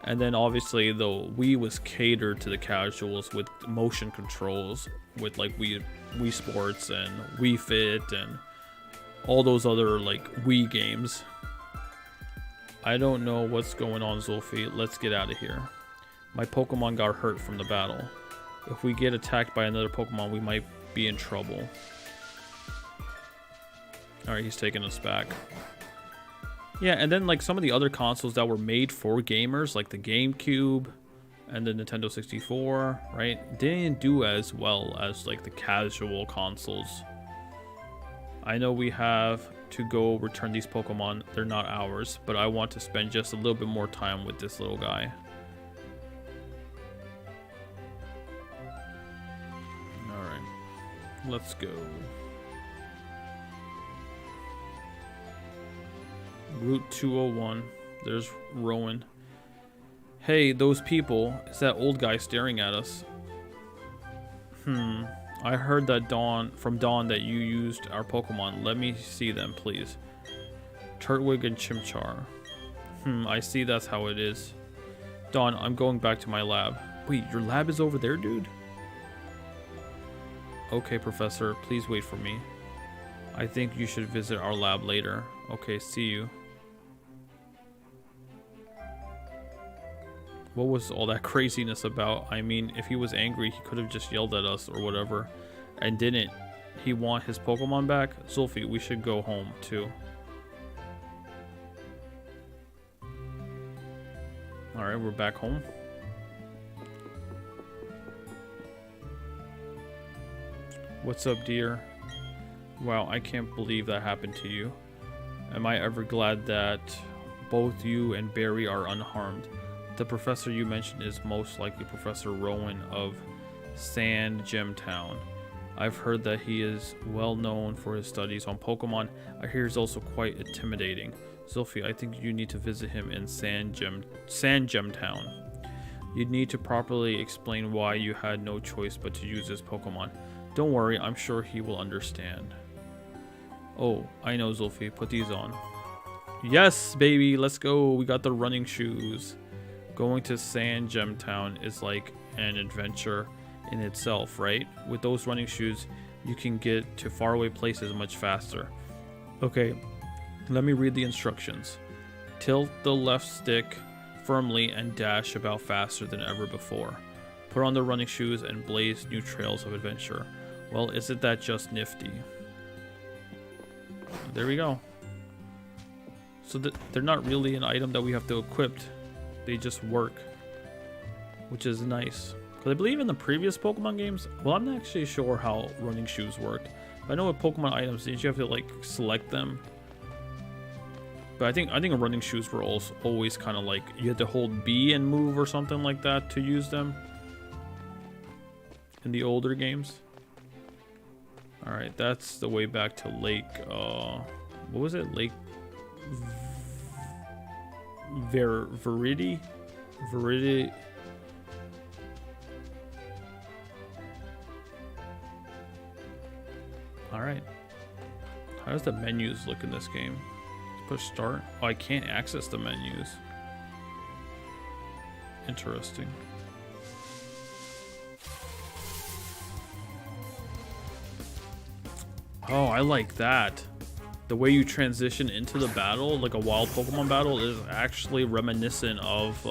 And then obviously the Wii was catered to the casuals with motion controls, with like Wii Sports and Wii Fit and all those other like Wii games. I don't know what's going on, Zulfi. Let's get out of here. My Pokemon got hurt from the battle. If we get attacked by another Pokemon, we might be in trouble. Alright, he's taking us back. Yeah, and then like some of the other consoles that were made for gamers, like the GameCube and the Nintendo 64, right? Didn't do as well as like the casual consoles. I know we have to go return these Pokemon. They're not ours, but I want to spend just a little bit more time with this little guy. Let's go. Route 201. There's Rowan. Hey, those people. It's that old guy staring at us. I heard that from Dawn that you used our Pokemon. Let me see them, please. Turtwig and Chimchar. I see that's how it is. Dawn, I'm going back to my lab. Wait, your lab is over there, dude? Okay, Professor, please wait for me. I think you should visit our lab later. Okay, see you. What was all that craziness about? I mean, if he was angry, he could have just yelled at us or whatever. And didn't he want his Pokemon back? Zulfi, we should go home too. Alright, we're back home. What's up, dear? Wow, I can't believe that happened to you. Am I ever glad that both you and Barry are unharmed. The professor you mentioned is most likely Professor Rowan of Sand Gem Town. I've heard that he is well known for his studies on Pokemon. I hear he's also quite intimidating. Zulfi, I think you need to visit him in Sand Gem Town. You'd need to properly explain why you had no choice but to use this Pokemon. Don't worry, I'm sure he will understand. Oh, I know, Zulfi. Put these on. Yes, baby, let's go. We got the running shoes. Going to Sand Gem Town is like an adventure in itself, right? With those running shoes, you can get to faraway places much faster. Okay, let me read the instructions. Tilt the left stick firmly and dash about faster than ever before. Put on the running shoes and blaze new trails of adventure. Well, isn't that just nifty? There we go. So they're not really an item that we have to equip. They just work, which is nice. Because I believe in the previous Pokemon games, well, I'm not actually sure how running shoes worked. But I know with Pokemon items, did you have to like select them? But I think running shoes were also always kind of like you had to hold B and move or something like that to use them in the older games. All right, that's the way back to Lake. What was it? Lake Viridi. All right. How does the menus look in this game? Let's push start. Oh, I can't access the menus. Interesting. Oh, I like that. The way you transition into the battle, like a wild Pokemon battle, is actually reminiscent of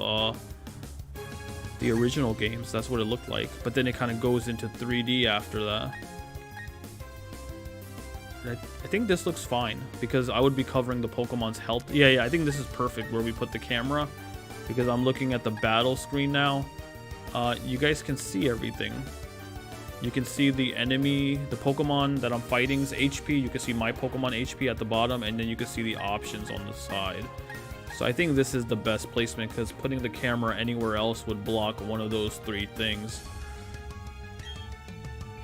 the original games. That's what it looked like. But then it kind of goes into 3D after that. I think this looks fine because I would be covering the Pokemon's health. Yeah, I think this is perfect where we put the camera because I'm looking at the battle screen now. You guys can see everything. You can see the enemy, the Pokemon that I'm fighting's HP. You can see my Pokemon HP at the bottom, and then you can see the options on the side. So I think this is the best placement because putting the camera anywhere else would block one of those three things.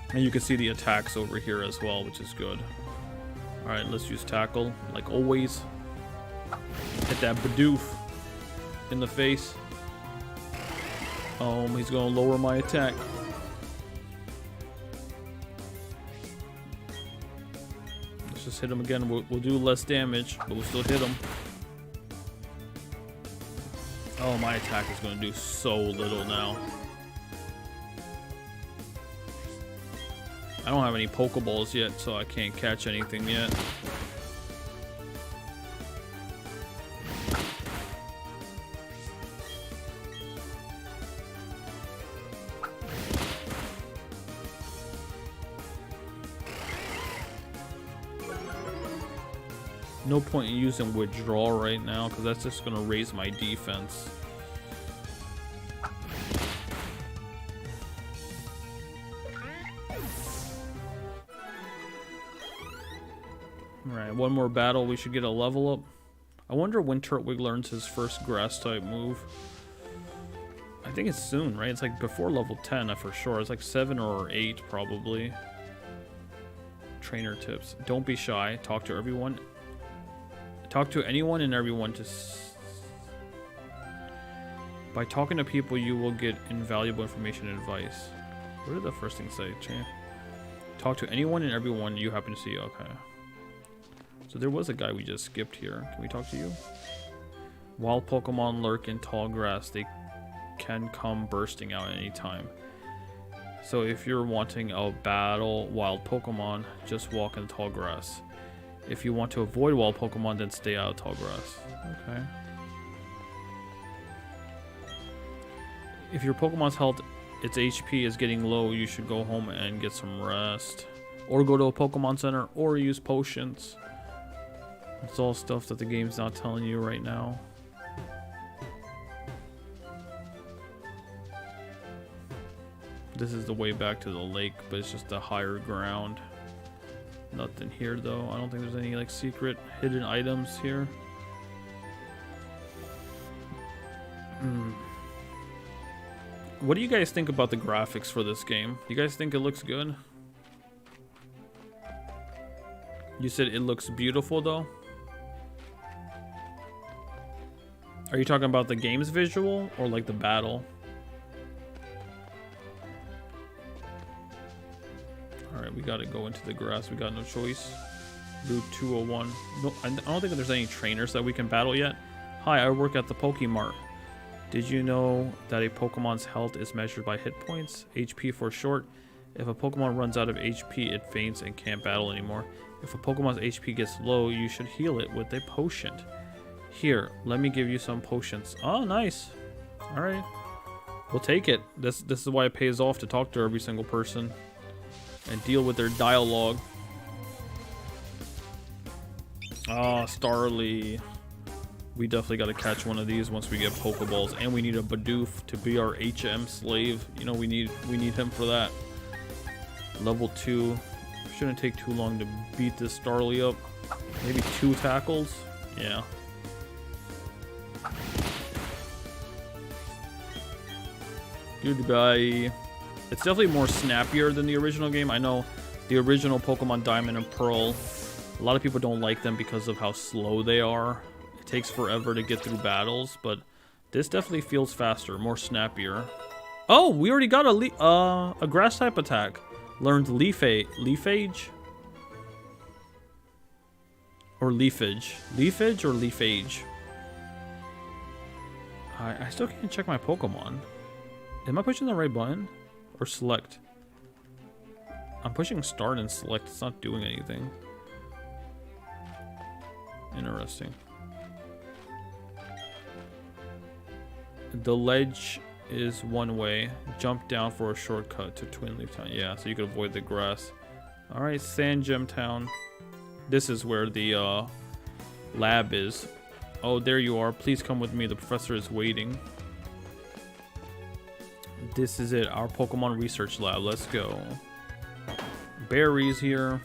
And you can see the attacks over here as well, which is good. Alright, let's use Tackle, like always. Hit that Bidoof in the face. He's gonna lower my attack. Let's just hit him again. We'll do less damage, but we'll still hit him. Oh, my attack is gonna do so little now. I don't have any Pokeballs yet, so I can't catch anything yet. No point in using Withdraw right now, because that's just going to raise my defense. Alright, one more battle, we should get a level up. I wonder when Turtwig learns his first grass type move. I think it's soon, right? It's like before level 10 for sure. It's like 7 or 8 probably. Trainer tips. Don't be shy. Talk to everyone. Talk to anyone and everyone by talking to people you will get invaluable information and advice. What did the first thing say? Talk to anyone and everyone you happen to see. Okay. So there was a guy we just skipped here. Can we talk to you? Wild Pokemon lurk in tall grass. They can come bursting out at any time. So if you're wanting a battle wild Pokemon, just walk in tall grass. If you want to avoid wild Pokemon, then stay out of tall grass. Okay. If your Pokemon's health, its HP is getting low, you should go home and get some rest. Or go to a Pokemon Center, or use potions. It's all stuff that the game's not telling you right now. This is the way back to the lake, but it's just a higher ground. Nothing here though. I don't think there's any like secret hidden items here. What do you guys think about the graphics for this game? You guys think it looks good? You said it looks beautiful though? Are you talking about the game's visual or like the battle? Alright, we gotta go into the grass. We got no choice. Route 201. No, I don't think there's any trainers that we can battle yet. Hi, I work at the Pokemart. Did you know that a Pokemon's health is measured by hit points? HP for short. If a Pokemon runs out of HP, it faints and can't battle anymore. If a Pokemon's HP gets low, you should heal it with a potion. Here, let me give you some potions. Oh, nice. Alright. We'll take it. This is why it pays off to talk to every single person and deal with their dialogue. Ah, Starly. We definitely got to catch one of these once we get Pokeballs, and we need a Bidoof to be our HM slave. You know, we need him for that. Level 2. Shouldn't take too long to beat this Starly up. Maybe 2 tackles. Yeah. Goodbye. It's definitely more snappier than the original game. I know the original Pokemon Diamond and Pearl, a lot of people don't like them because of how slow they are. It takes forever to get through battles, but this definitely feels faster, more snappier. Oh, we already got a grass type attack. Learned Leafage? Or Leafage? Leafage or Leafage? I still can't check my Pokemon. Am I pushing the right button? Or select? I'm pushing start and select. It's not doing anything. Interesting. The ledge is one way. Jump down for a shortcut to Twin Leaf Town. Yeah, so you could avoid the grass. Alright, Sand Gem Town. This is where the lab is. Oh, there you are. Please come with me. The professor is waiting. This is it. Our Pokemon research lab. Let's go. Berries here.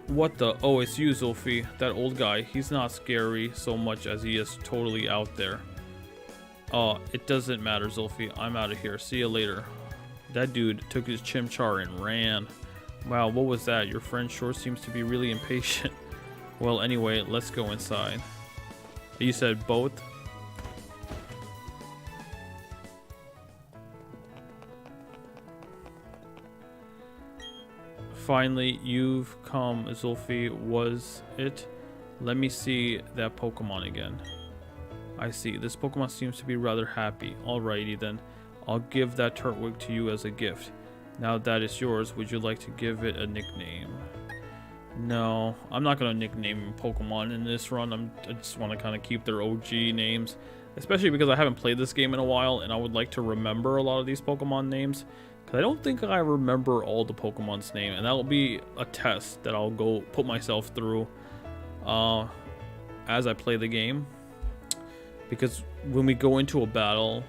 What the? Oh, it's you, Zulfi. That old guy. He's not scary so much as he is totally out there. Oh, it doesn't matter, Zulfi. I'm out of here. See you later. That dude took his Chimchar and ran. Wow, what was that? Your friend sure seems to be really impatient. Well, anyway, let's go inside. You said both? Finally, you've come, Zulfi. Was it? Let me see that Pokemon again. I see. This Pokemon seems to be rather happy. Alrighty then. I'll give that Turtwig to you as a gift. Now that it's yours, would you like to give it a nickname? No, I'm not going to nickname Pokemon in this run. I just want to kind of keep their OG names. Especially because I haven't played this game in a while, and I would like to remember a lot of these Pokemon names. Because I don't think I remember all the Pokemon's name, and that'll be a test that I'll go put myself through as I play the game. Because when we go into a battle,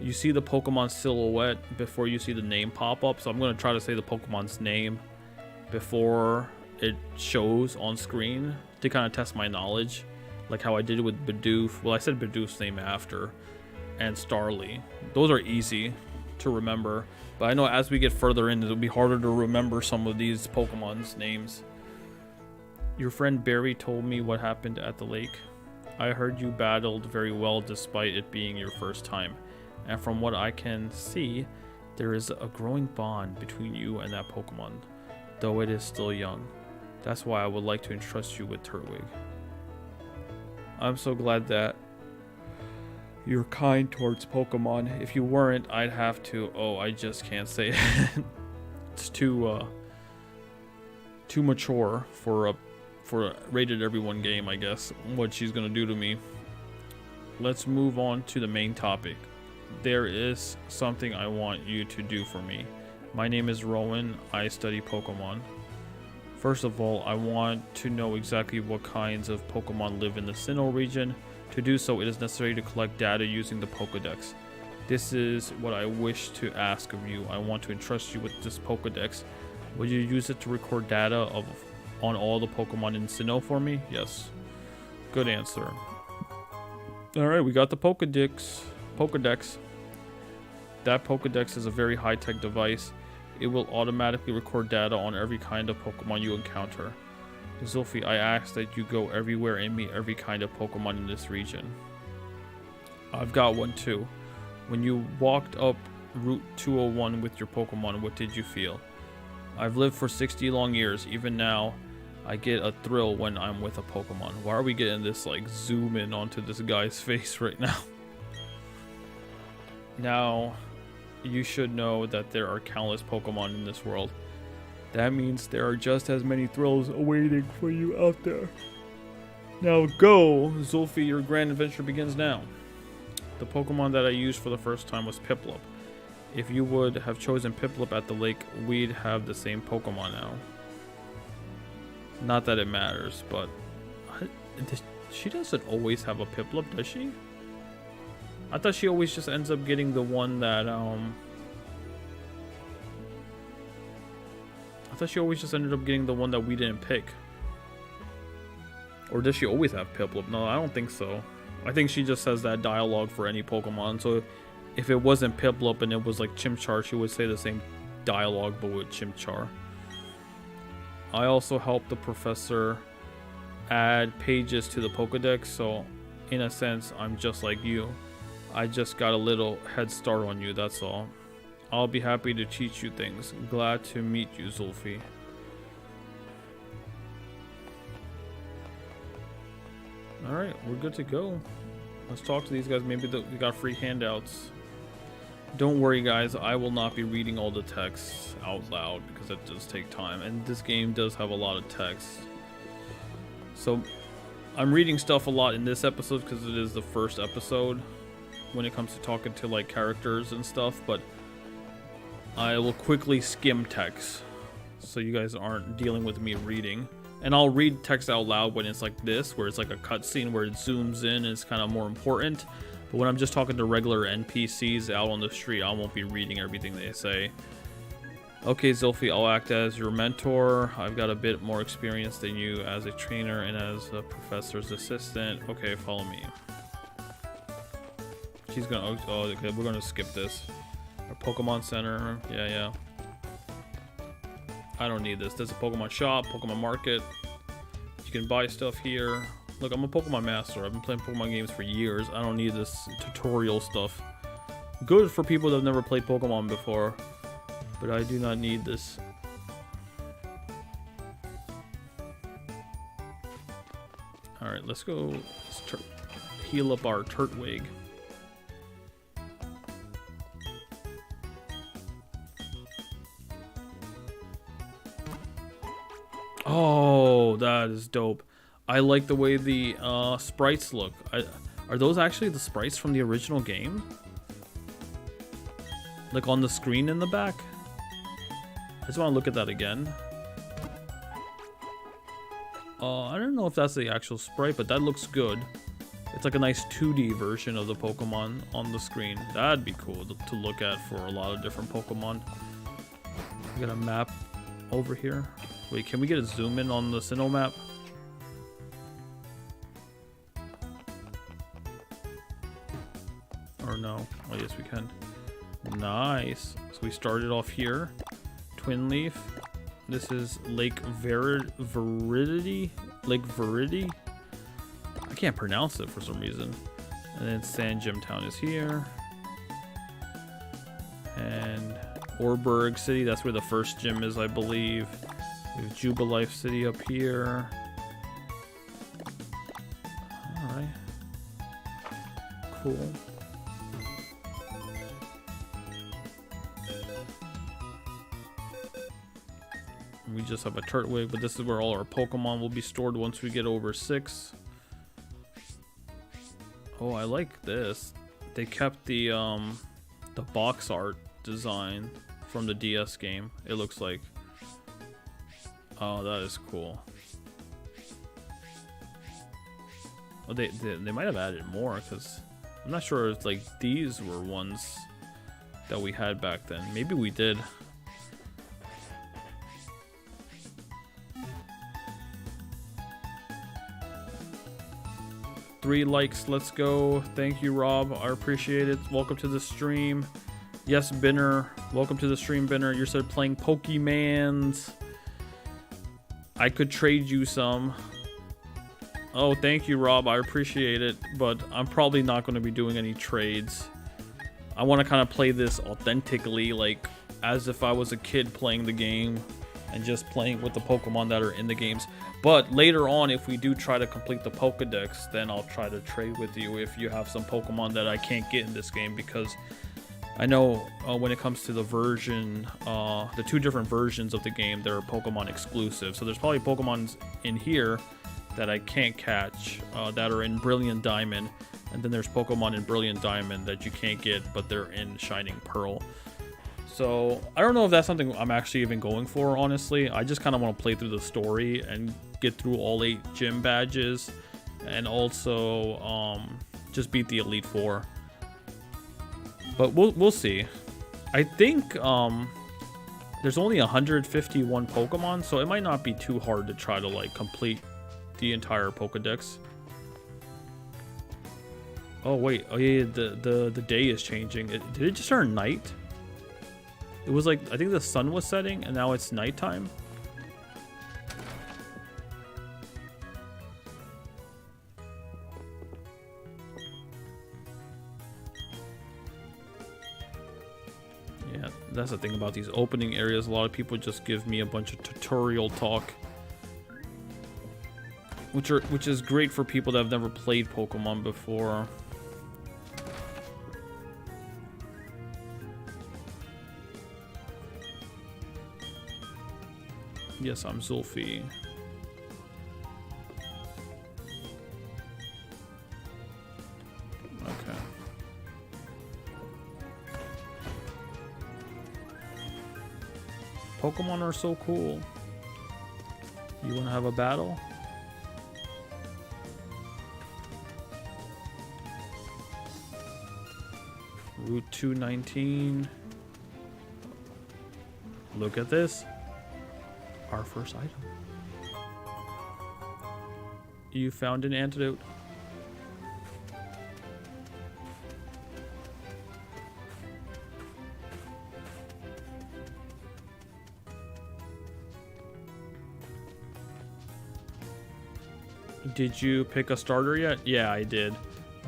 you see the Pokemon silhouette before you see the name pop up. So I'm going to try to say the Pokemon's name before it shows on screen to kind of test my knowledge. Like how I did with Bidoof. Well, I said Bidoof's name after. And Starly. Those are easy to remember. But I know as we get further in, it'll be harder to remember some of these Pokemon's names. Your friend Barry told me what happened at the lake. I heard you battled very well despite it being your first time. And from what I can see, there is a growing bond between you and that Pokemon, though it is still young. That's why I would like to entrust you with Turtwig. I'm so glad that you're kind towards Pokemon. If you weren't, I'd have to... Oh, I just can't say it. It's too mature for a rated everyone game, I guess. What she's gonna do to me. let's move on to the main topic. There is something I want you to do for me. My name is Rowan. I study Pokemon. First of all, I want to know exactly what kinds of Pokemon live in the Sinnoh region. To do so, it is necessary to collect data using the Pokédex. This is what I wish to ask of you. I want to entrust you with this Pokédex. Will you use it to record data on all the Pokemon in Sinnoh for me? Yes. Good answer. Alright, we got the Pokédex. That Pokédex is a very high-tech device. It will automatically record data on every kind of Pokemon you encounter. Zulfi, I ask that you go everywhere and meet every kind of Pokemon in this region. I've got one too. When you walked up Route 201 with your Pokemon, what did you feel? I've lived for 60 long years. Even now, I get a thrill when I'm with a Pokemon. Why are we getting this like zoom in onto this guy's face right now? Now, you should know that there are countless Pokemon in this world. That means there are just as many thrills awaiting for you out there. Now go, Zulfi, your grand adventure begins now. The Pokemon that I used for the first time was Piplup. If you would have chosen Piplup at the lake, we'd have the same Pokemon now. Not that it matters, but she doesn't always have a Piplup, does she? I thought she always just ends up getting the one that I thought she always just ended up getting the one that we didn't pick. Or does she always have Piplup? No, I don't think so. I think she just has that dialogue for any Pokemon. So if it wasn't Piplup and it was like Chimchar, she would say the same dialogue but with Chimchar. I also helped the professor add pages to the Pokédex, so in a sense, I'm just like you. I just got a little head start on you, that's all. I'll be happy to teach you things. Glad to meet you, Zulfi. Alright, we're good to go. Let's talk to these guys. Maybe we got free handouts. Don't worry, guys. I will not be reading all the text out loud because it does take time. And this game does have a lot of text. So I'm reading stuff a lot in this episode because it is the first episode when it comes to talking to like characters and stuff. But I will quickly skim text so you guys aren't dealing with me reading. And I'll read text out loud when it's like this, where it's like a cutscene where it zooms in and it's kind of more important. But when I'm just talking to regular NPCs out on the street, I won't be reading everything they say. Okay, Zulfi, I'll act as your mentor. I've got a bit more experience than you as a trainer and as a professor's assistant. Okay, follow me. She's gonna, oh, okay, we're gonna skip this. Our Pokemon Center, yeah. I don't need this. There's a Pokemon shop, Pokemon market. You can buy stuff here. Look, I'm a Pokemon master. I've been playing Pokemon games for years. I don't need this tutorial stuff. Good for people that have never played Pokemon before, but I do not need this. Alright, let's go. Let's heal up our Turtwig. Oh, that is dope. I like the way the sprites look. Are those actually the sprites from the original game? Like on the screen in the back? I just want to look at that again. I don't know if that's the actual sprite, but that looks good. It's like a nice 2D version of the Pokemon on the screen. That'd be cool to look at for a lot of different Pokemon. We got a map over here. Wait, can we get a zoom in on the Sinnoh map? Or no? Oh yes, we can. Nice. So we started off here. Twin Leaf. This is Lake Viridity? Lake Viridity? I can't pronounce it for some reason. And then Sand Gym Town is here. And Orberg City, that's where the first gym is, I believe. We have Jubilife City up here. Alright. Cool. We just have a Turtwig, but this is where all our Pokemon will be stored once we get over 6. Oh, I like this. They kept the box art design from the DS game, it looks like. Oh, that is cool. Oh, they might have added more, because I'm not sure if like these were ones that we had back then. Maybe we did. Three likes, let's go. Thank you, Rob. I appreciate it. Welcome to the stream. Yes, Binner. Welcome to the stream, Binner. You said playing Pokemans. I could trade you some. Oh, thank you, Rob. I appreciate it. But I'm probably not going to be doing any trades. I want to kind of play this authentically, like as if I was a kid playing the game and just playing with the Pokemon that are in the games. But later on, if we do try to complete the Pokedex, then I'll try to trade with you if you have some Pokemon that I can't get in this game, because I know when it comes to the version, the two different versions of the game, they're Pokemon exclusive. So there's probably Pokemons in here that I can't catch that are in Brilliant Diamond. And then there's Pokemon in Brilliant Diamond that you can't get, but they're in Shining Pearl. So I don't know if that's something I'm actually even going for, honestly. I just kind of want to play through the story and get through all 8 gym badges, and also just beat the Elite Four. But we'll see. I think there's only 151 Pokemon, so it might not be too hard to try to like complete the entire Pokedex. Oh wait, oh yeah, the day is changing. Did it just turn night? It was like, I think the sun was setting and now it's nighttime. Yeah, that's the thing about these opening areas. A lot of people just give me a bunch of tutorial talk, which is great for people that have never played Pokemon before. Yes, I'm Zulfi. Okay. Pokemon are so cool. You wanna have a battle? Route 219. Look at this. Our first item. You found an antidote. Did you pick a starter yet? Yeah, I did.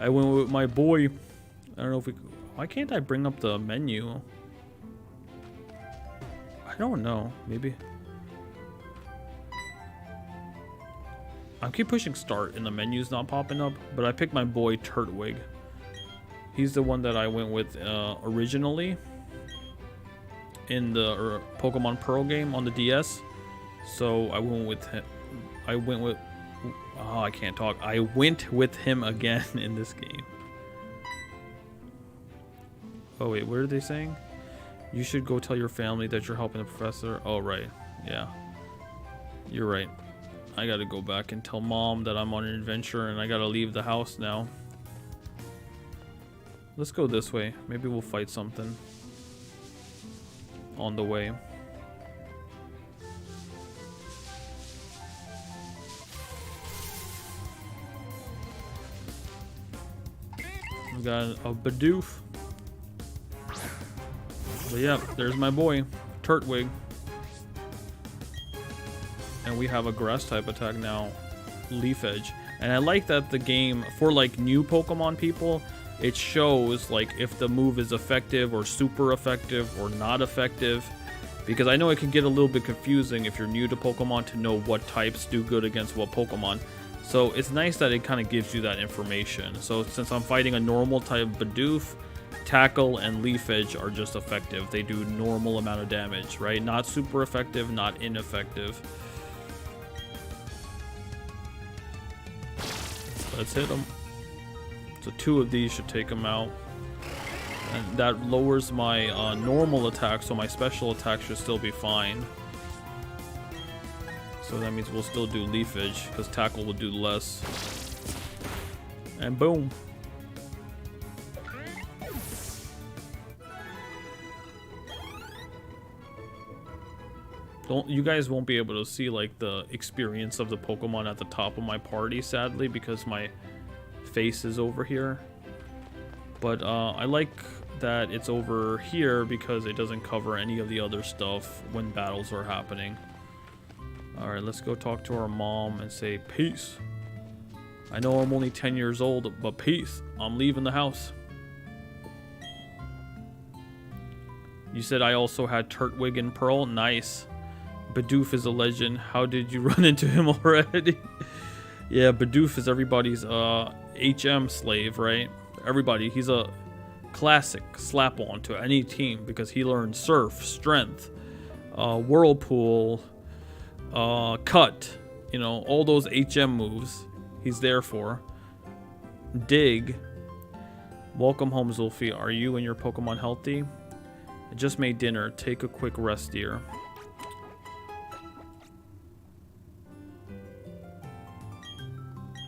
I went with my boy. I don't know if we... Why can't I bring up the menu? I don't know. Maybe... I keep pushing start and the menu's not popping up, but I picked my boy Turtwig. He's the one that I went with originally in the Pokemon Pearl game on the DS. So I went with him. Oh, I can't talk. I went with him again in this game. Oh wait, what are they saying? You should go tell your family that you're helping the professor. Oh right, yeah. You're right. I gotta go back and tell mom that I'm on an adventure and I gotta leave the house now. Let's go this way. Maybe we'll fight something on the way. We got a Bidoof. But yeah, there's my boy, Turtwig. And we have a grass type attack now, Leaf Edge. And I like that the game, for like new Pokemon people, it shows like if the move is effective or super effective or not effective. Because I know it can get a little bit confusing if you're new to Pokemon to know what types do good against what Pokemon. So it's nice that it kind of gives you that information. So since I'm fighting a normal type Bidoof, Tackle and Leaf Edge are just effective. They do normal amount of damage, right? Not super effective, not ineffective. Let's hit him. So 2 of these should take him out. And that lowers my normal attack, so my special attack should still be fine. So that means we'll still do leafage, because tackle will do less. And boom. You guys won't be able to see like the experience of the Pokemon at the top of my party, sadly, because my face is over here. But I like that it's over here because it doesn't cover any of the other stuff when battles are happening. Alright, let's go talk to our mom and say peace. I know I'm only 10 years old, but peace. I'm leaving the house. You said I also had Turtwig and Pearl? Nice. Bidoof is a legend. How did you run into him already? Yeah, Bidoof is everybody's HM slave, right? Everybody. He's a classic slap-on to any team because he learned Surf, Strength, Whirlpool, Cut. You know, all those HM moves he's there for. Dig. Welcome home, Zulfi. Are you and your Pokemon healthy? I just made dinner. Take a quick rest, dear.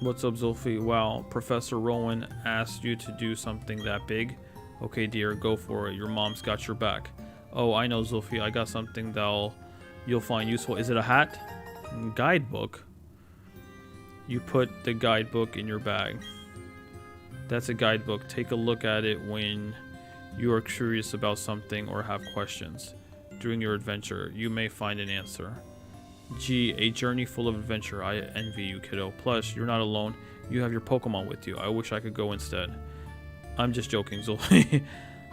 What's up, Zulfi? Wow, Professor Rowan asked you to do something that big. Okay, dear, go for it. Your mom's got your back. Oh, I know, Zulfi. I got something you'll find useful. Is it a hat? Guidebook? You put the guidebook in your bag. That's a guidebook. Take a look at it when you are curious about something or have questions. During your adventure, you may find an answer. Gee, a journey full of adventure. I envy you, kiddo. Plus, you're not alone. You have your Pokemon with you. I wish I could go instead. I'm just joking, Zulfi.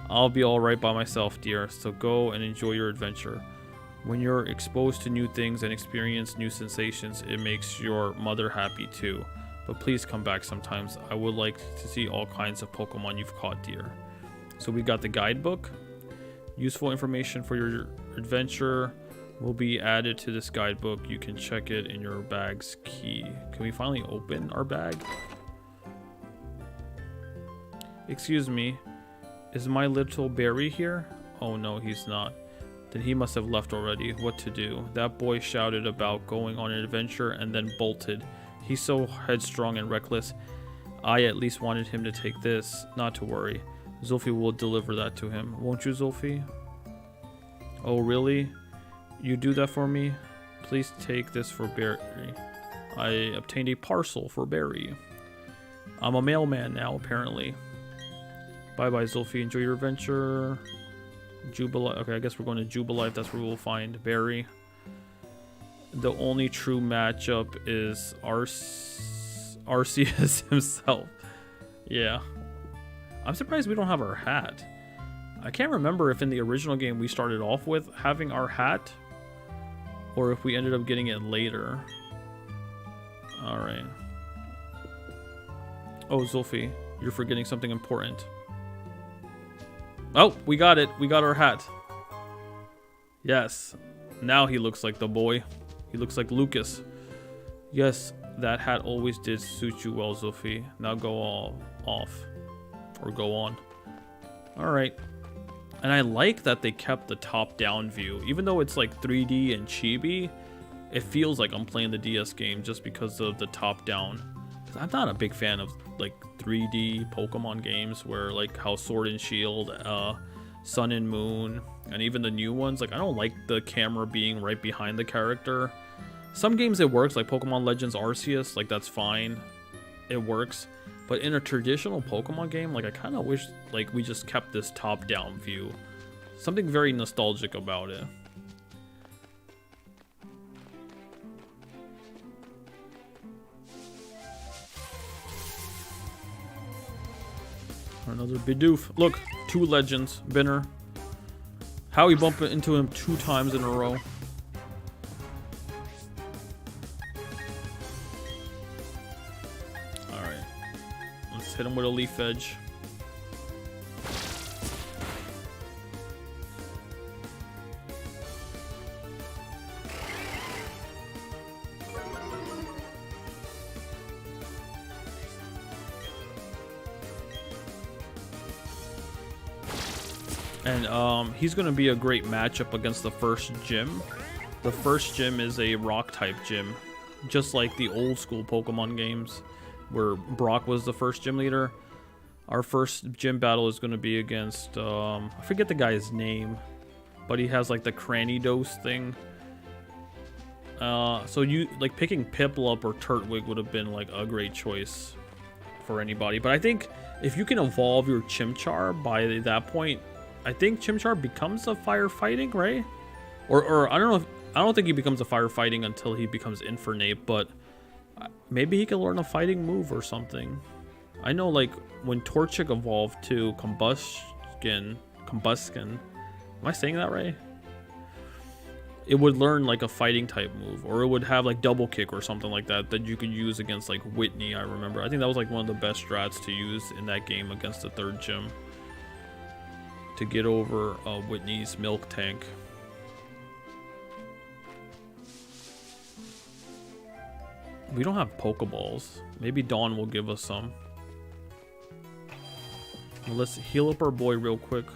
I'll be alright by myself, dear. So go and enjoy your adventure. When you're exposed to new things and experience new sensations, it makes your mother happy too. But please come back sometimes. I would like to see all kinds of Pokemon you've caught, dear. So we got the guidebook. Useful information for your adventure will be added to this guidebook. You can check it in your bag's key. Can we finally open our bag? Excuse me, is my little Barry here? Oh no, he's not. Then he must have left already. What to do? That boy shouted about going on an adventure and then bolted. He's so headstrong and reckless. I at least wanted him to take this. Not to worry. Zulfi will deliver that to him. Won't you, Zulfi? Oh, really? You do that for me? Please take this for Barry. I obtained a parcel for Barry. I'm a mailman now, apparently. Bye-bye, Zulfi. Enjoy your adventure. Jubilife. Okay, I guess we're going to Jubilife. That's where we'll find Barry. The only true matchup is Arceus himself. Yeah. I'm surprised we don't have our hat. I can't remember if in the original game we started off with having our hat or if we ended up getting it later. Alright. Oh, Zulfi, you're forgetting something important. Oh, we got it. We got our hat. Yes. Now he looks like the boy. He looks like Lucas. Yes, that hat always did suit you well, Zulfi. Now go all off. Or go on. Alright. And I like that they kept the top-down view. Even though it's like 3D and chibi, it feels like I'm playing the DS game just because of the top-down. I'm not a big fan of like 3D Pokemon games where like how Sword and Shield, Sun and Moon, and even the new ones, like I don't like the camera being right behind the character. Some games it works, like Pokemon Legends Arceus, like that's fine. It works. But in a traditional Pokemon game, like I kind of wish like we just kept this top-down view. Something very nostalgic about it. Another Bidoof. Look, 2 legends. Binner. How we bump into him 2 times in a row. Alright. Let's hit him with a Leaf Edge. And he's going to be a great matchup against the first gym. The first gym is a rock type gym, just like the old school Pokemon games where Brock was the first gym leader. Our first gym battle is going to be against, I forget the guy's name, but he has like the Cranidos thing. So you like picking Piplup or Turtwig would have been like a great choice for anybody. But I think if you can evolve your Chimchar by that point, I think Chimchar becomes a firefighting, right? Or I don't know. I don't think he becomes a firefighting until he becomes Infernape, but maybe he can learn a fighting move or something. I know like when Torchic evolved to Combuskin, am I saying that right? It would learn like a fighting type move, or it would have like double kick or something like that that you could use against like Whitney. I remember. I think that was like one of the best strats to use in that game against the third gym to get over Whitney's milk tank. We don't have Pokeballs. Maybe Dawn will give us some. Well, let's heal up our boy real quick.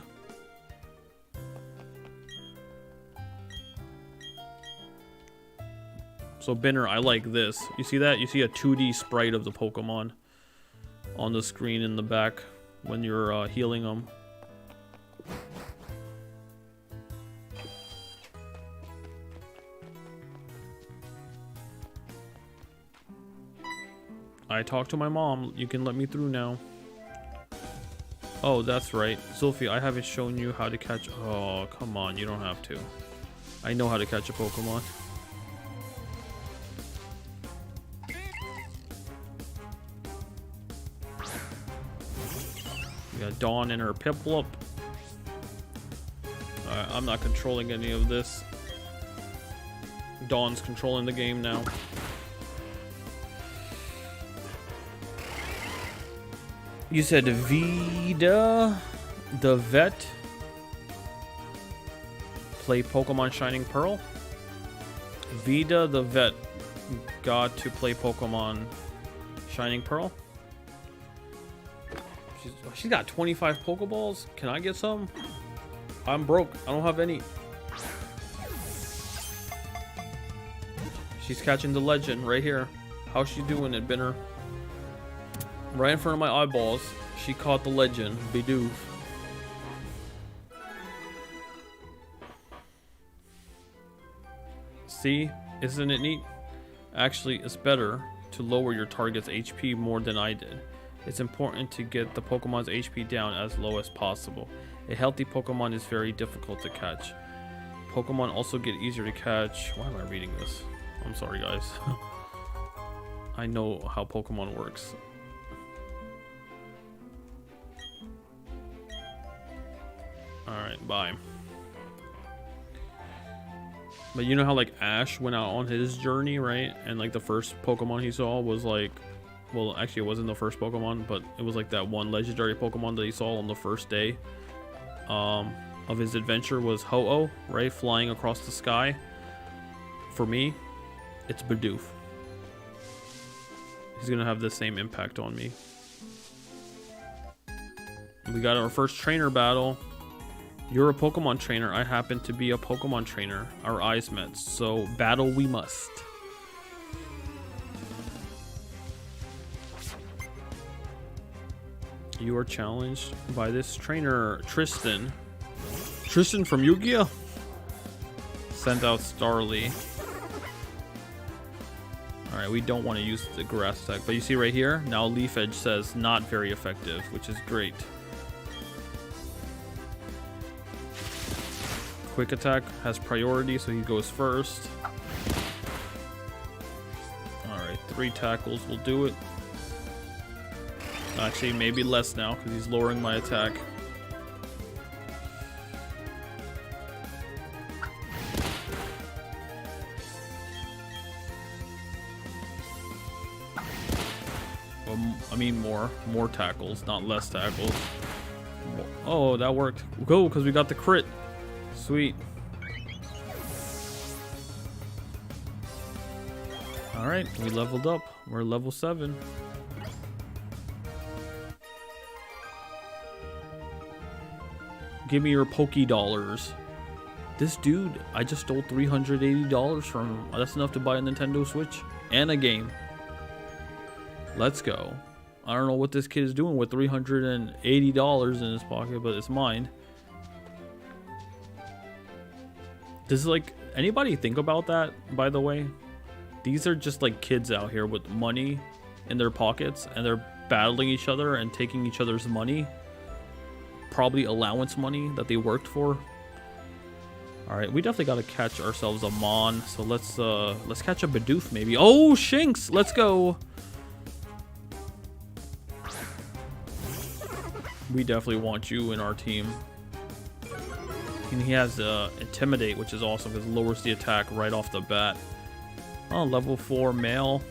So Binner, I like this. You see that? You see a 2D sprite of the Pokemon on the screen in the back when you're healing them. I talked to my mom. You can let me through now. Oh, that's right. Zulfi, I haven't shown you how to catch... Oh, come on. You don't have to. I know how to catch a Pokemon. We got Dawn and her Piplup. I'm not controlling any of this. Dawn's controlling the game now. You said Vida the Vet play Pokemon Shining Pearl? Vida the Vet got to play Pokemon Shining Pearl? She's got 25 Pokeballs. Can I get some? I'm broke. I don't have any. She's catching the legend right here. How's she doing it, Binner? Right in front of my eyeballs, she caught the legend, Bidoof. See? Isn't it neat? Actually, it's better to lower your target's HP more than I did. It's important to get the Pokemon's HP down as low as possible. A healthy Pokemon is very difficult to catch. Pokemon also get easier to catch. Why am I reading this? I'm sorry, guys. I know how Pokemon works. Alright, bye. But you know how like Ash went out on his journey, right? And like the first Pokemon he saw was like, well, actually it wasn't the first Pokemon, but it was like that one legendary Pokemon that he saw on the first day of his adventure was Ho-Oh, right? Flying across the sky. For me, it's Bidoof. He's gonna have the same impact on me. We got our first trainer battle. You're a Pokemon trainer. I happen to be a Pokemon trainer. Our eyes met, so battle we must. You are challenged by this trainer, Tristan. Tristan from Yu-Gi-Oh! Sent out Starly. Alright, we don't want to use the grass attack, but you see right here, now Leaf Edge says not very effective, which is great. Quick attack has priority, so he goes first. Alright, 3 tackles will do it. Actually, maybe less now, because he's lowering my attack. I mean more tackles, not less tackles. Oh, that worked. Go, because we got the crit. Sweet. Alright, we leveled up. We're level 7. Give me your Poke Dollars. This dude, I just stole $380 from him. That's enough to buy a Nintendo Switch and a game. Let's go. I don't know what this kid is doing with $380 in his pocket, but it's mine. Does like anybody think about that, by the way? These are just like kids out here with money in their pockets, and they're battling each other and taking each other's money. Probably allowance money that they worked for. Alright, we definitely gotta catch ourselves a Mon. So let's catch a Bidoof maybe. Oh, Shinx! Let's go! We definitely want you in our team. And he has Intimidate, which is awesome because it lowers the attack right off the bat. Oh, level 4 male.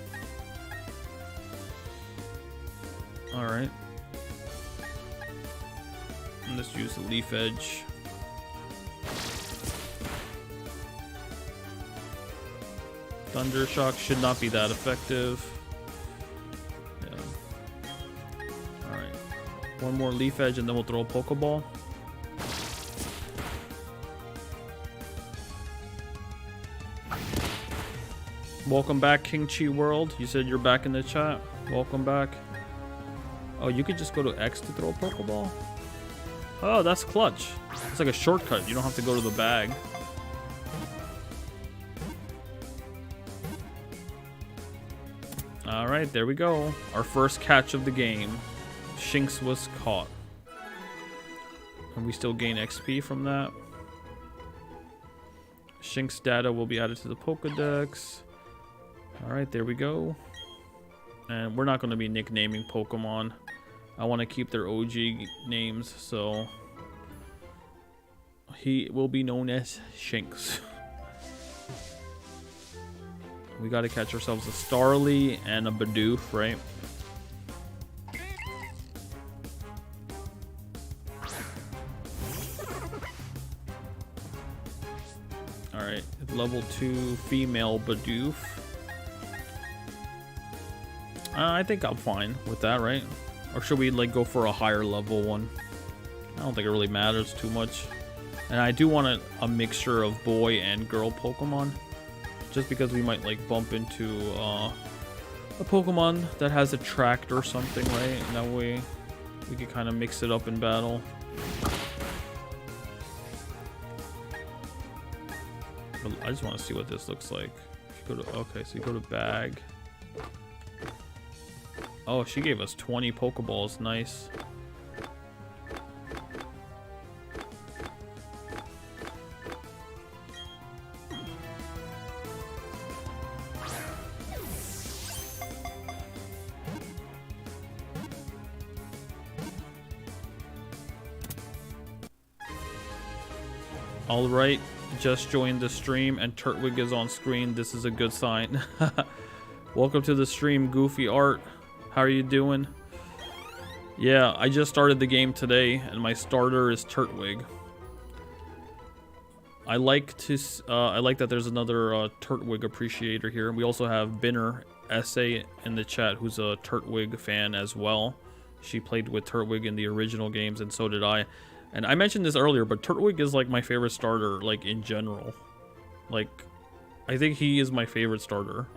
Alright. Let's use the Leaf Edge. Thunder Shock should not be that effective. Yeah. Alright. One more Leaf Edge and then we'll throw a Pokeball. Welcome back, King Chi World. You said you're back in the chat. Welcome back. Oh, you could just go to X to throw a Pokeball? Oh, that's clutch. It's like a shortcut. You don't have to go to the bag. Alright, there we go. Our first catch of the game. Shinx was caught. And we still gain XP from that. Shinx data will be added to the Pokedex. Alright, there we go. And we're not going to be nicknaming Pokemon. I want to keep their OG names, so he will be known as Shinx. We got to catch ourselves a Starly and a Bidoof, right? Alright, level 2 female Bidoof. I think I'm fine with that, right? Or should we like go for a higher level one? I don't think it really matters too much. And I do want a mixture of boy and girl Pokemon. Just because we might like bump into a Pokemon that has a tract or something, right? And that way we can kind of mix it up in battle. But I just want to see what this looks like. If you go to, okay, so you go to bag. Oh, she gave us 20 Pokeballs. Nice. Alright, just joined the stream and Turtwig is on screen. This is a good sign. Welcome to the stream, Goofy Art. How are you doing? Yeah, I just started the game today and my starter is Turtwig. I like that there's another Turtwig appreciator here. We also have Binner SA in the chat who's a Turtwig fan as well. She played with Turtwig in the original games and so did I. And I mentioned this earlier, but Turtwig is like my favorite starter, like in general. Like, I think he is my favorite starter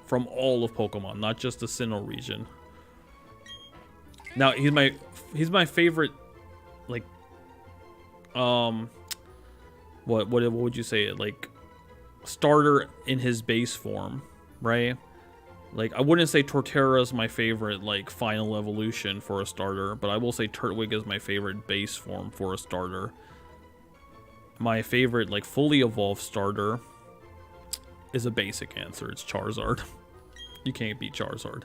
from all of Pokemon, not just the Sinnoh region. Now he's my favorite, like, what would you say? Like, starter in his base form, right? Like, I wouldn't say Torterra is my favorite, like, final evolution for a starter, but I will say Turtwig is my favorite base form for a starter. My favorite, like, fully evolved starter is a basic answer. It's Charizard. You can't beat Charizard.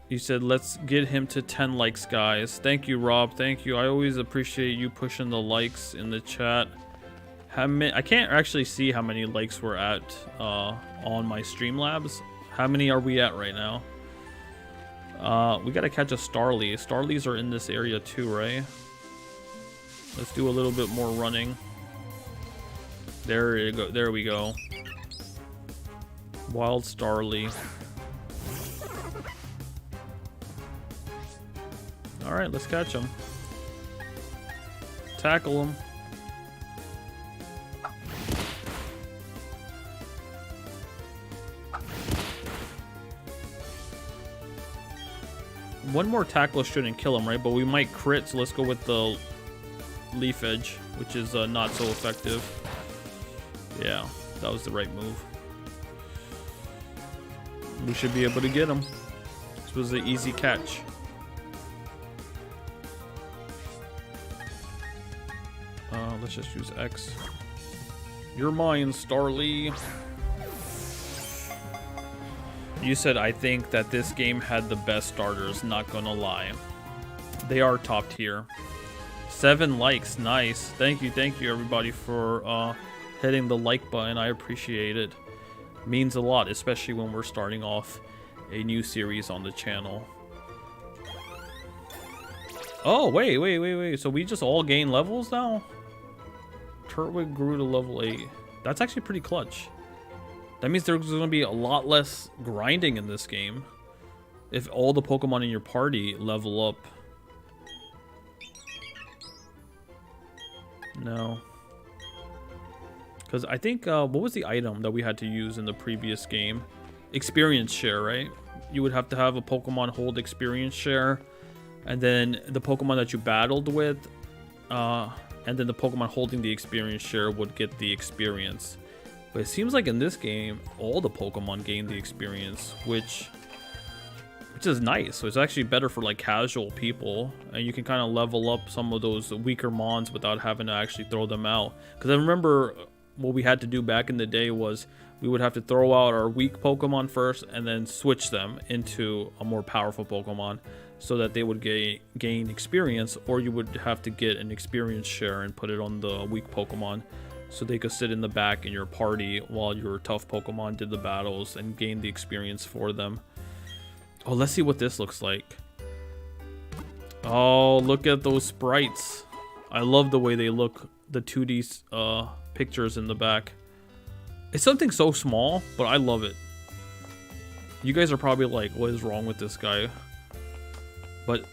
You said, let's get him to 10 likes, guys. Thank you, Rob. Thank you. I always appreciate you pushing the likes in the chat. I can't actually see how many likes we're at on my Streamlabs. How many are we at right now? We gotta catch a Starly. Starlies are in this area too, right? Let's do a little bit more running. There you go. There we go. Wild Starly. All right, let's catch him. Tackle him. One more tackle shouldn't kill him, right? But we might crit, so let's go with the Leaf Edge, which is not so effective. Yeah, that was the right move. We should be able to get him. This was an easy catch. Let's just use X. You're mine, Starly. You said, I think that this game had the best starters, not gonna lie. They are top tier. 7 likes, nice. Thank you everybody for hitting the like button. I appreciate it. Means a lot, especially when we're starting off a new series on the channel. Oh, wait. So we just all gain levels now? Turtwig grew to level 8. That's actually pretty clutch. That means there's going to be a lot less grinding in this game if all the Pokemon in your party level up. No. Because I think, what was the item that we had to use in the previous game? Experience share, right? You would have to have a Pokemon hold experience share, and then the Pokemon that you battled with, and then the Pokemon holding the experience share would get the experience. But it seems like in this game, all the Pokemon gain the experience, which is nice. So it's actually better for like casual people, and you can kind of level up some of those weaker mons without having to actually throw them out. Because I remember what we had to do back in the day was we would have to throw out our weak Pokemon first and then switch them into a more powerful Pokemon so that they would gain experience, or you would have to get an experience share and put it on the weak Pokemon, so they could sit in the back in your party while your tough Pokemon did the battles and gain the experience for them. Oh, let's see what this looks like. Oh, look at those sprites. I love the way they look, the 2D pictures in the back. It's something so small, but I love it. You guys are probably like, what is wrong with this guy? But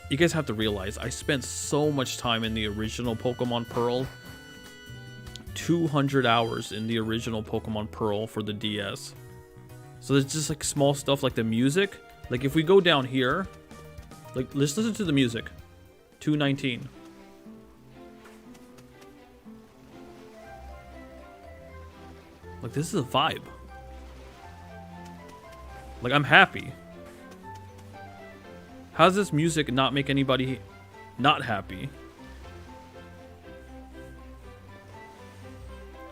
you guys have to realize, I spent so much time in the original Pokemon Pearl. 200 hours in the original Pokemon Pearl for the DS. So there's just like small stuff like the music. Like if we go down here, like let's listen to the music. 219. Like this is a vibe. Like I'm happy. How does this music not make anybody not happy?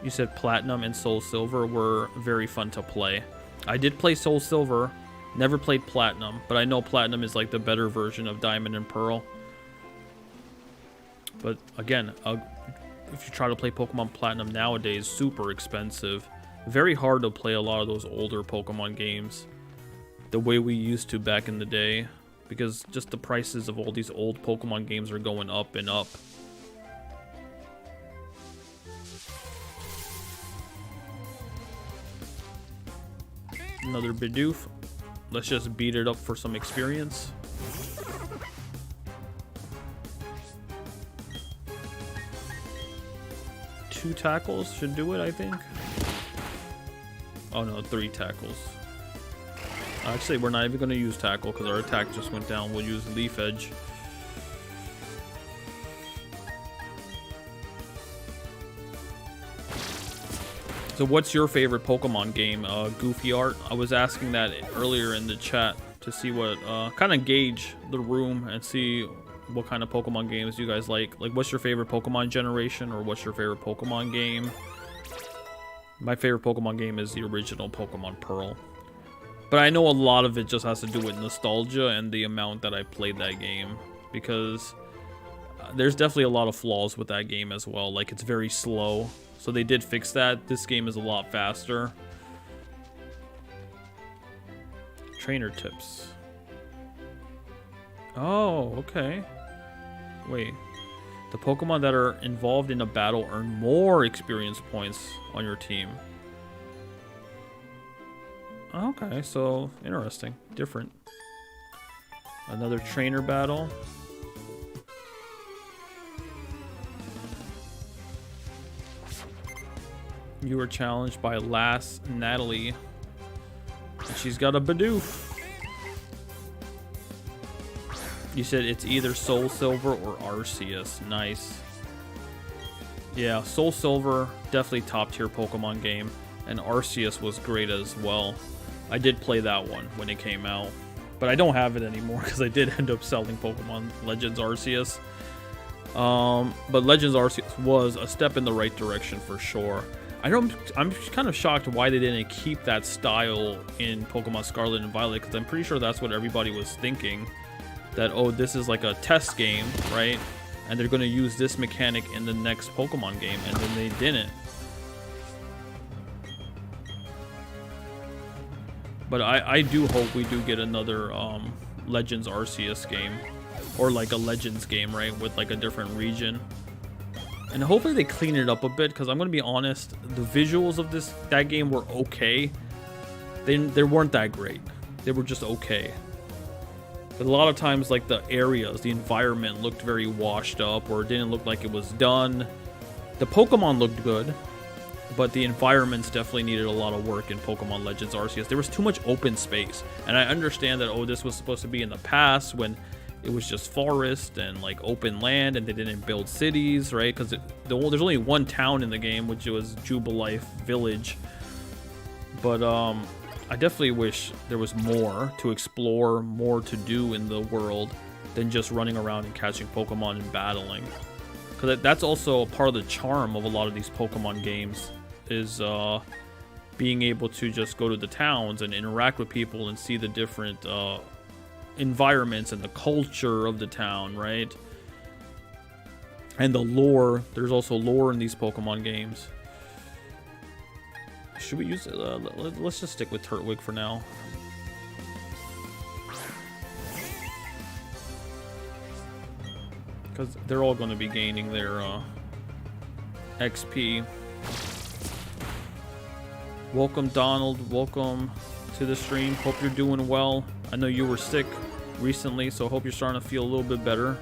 You said Platinum and Soul Silver were very fun to play. I did play Soul Silver, never played Platinum, but I know Platinum is like the better version of Diamond and Pearl. But again, if you try to play Pokemon Platinum nowadays, super expensive. Very hard to play a lot of those older Pokemon games the way we used to back in the day, because just the prices of all these old Pokemon games are going up and up. Another Bidoof. Let's just beat it up for some experience. Two tackles should do it, I think. Oh no, 3 tackles. Actually, we're not even going to use tackle because our attack just went down. We'll use Leaf Edge. So what's your favorite Pokemon game, Goofy Art? I was asking that earlier in the chat to see what, kind of gauge the room and see what kind of Pokemon games you guys like. Like, what's your favorite Pokemon generation, or what's your favorite Pokemon game? My favorite Pokemon game is the original Pokemon Pearl. But I know a lot of it just has to do with nostalgia and the amount that I played that game. Because there's definitely a lot of flaws with that game as well. Like, it's very slow. So they did fix that. This game is a lot faster. Trainer tips. Oh, okay. Wait. The Pokemon that are involved in a battle earn more experience points on your team. Okay, so interesting. Different. Another trainer battle. You were challenged by Lass Natalie. And she's got a Bidoof. You said it's either Soul Silver or Arceus. Nice. Yeah, Soul Silver, definitely top tier Pokemon game. And Arceus was great as well. I did play that one when it came out. But I don't have it anymore because I did end up selling Pokemon Legends Arceus. But Legends Arceus was a step in the right direction for sure. I'm kind of shocked why they didn't keep that style in Pokemon Scarlet and Violet, because I'm pretty sure that's what everybody was thinking. That, oh, this is like a test game, right? And they're going to use this mechanic in the next Pokemon game, and then they didn't. But I do hope we do get another Legends Arceus game. Or like a Legends game, right? With like a different region. And hopefully they clean it up a bit, because I'm going to be honest, the visuals of that game were okay. They weren't that great. They were just okay. But a lot of times, like the areas, the environment looked very washed up, or it didn't look like it was done. The Pokemon looked good, but the environments definitely needed a lot of work in Pokemon Legends Arceus. There was too much open space. And I understand that, oh, this was supposed to be in the past when it was just forest and like open land and they didn't build cities, right? Because there's only one town in the game, which was Jubilife Village. But I definitely wish there was more to explore, more to do in the world than just running around and catching Pokemon and battling. Because that's also a part of the charm of a lot of these Pokemon games, is being able to just go to the towns and interact with people and see the different environments and the culture of the town, right? And the lore. There's also lore in these Pokemon games. Should we use it? Let's just stick with Turtwig for now. Because they're all going to be gaining their XP. Welcome, Donald. Welcome to the stream. Hope you're doing well. I know you were sick recently, so I hope you're starting to feel a little bit better.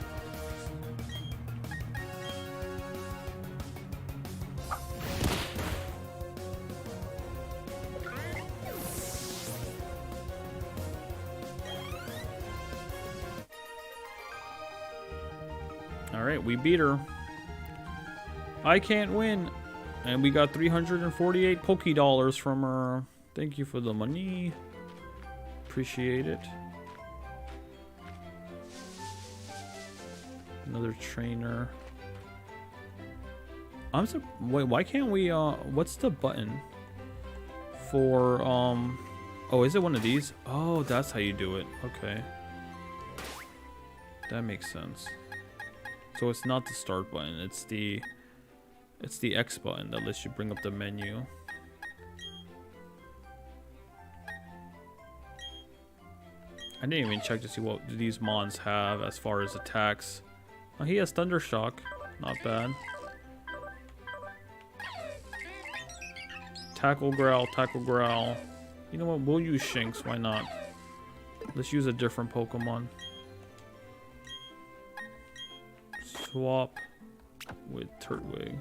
Alright, we beat her. I can't win. And we got 348 Poké-Dollars from her. Thank you for the money. Appreciate it. Another trainer. Wait, why can't we what's the button for oh, is it one of these? Oh, that's how you do it. Okay. That makes sense. So it's not the start button, it's the X button that lets you bring up the menu. I didn't even check to see what these mons have as far as attacks. Oh, he has Thunder Shock. Not bad. Tackle Growl, Tackle Growl. You know what? We'll use Shinx. Why not? Let's use a different Pokemon. Swap with Turtwig.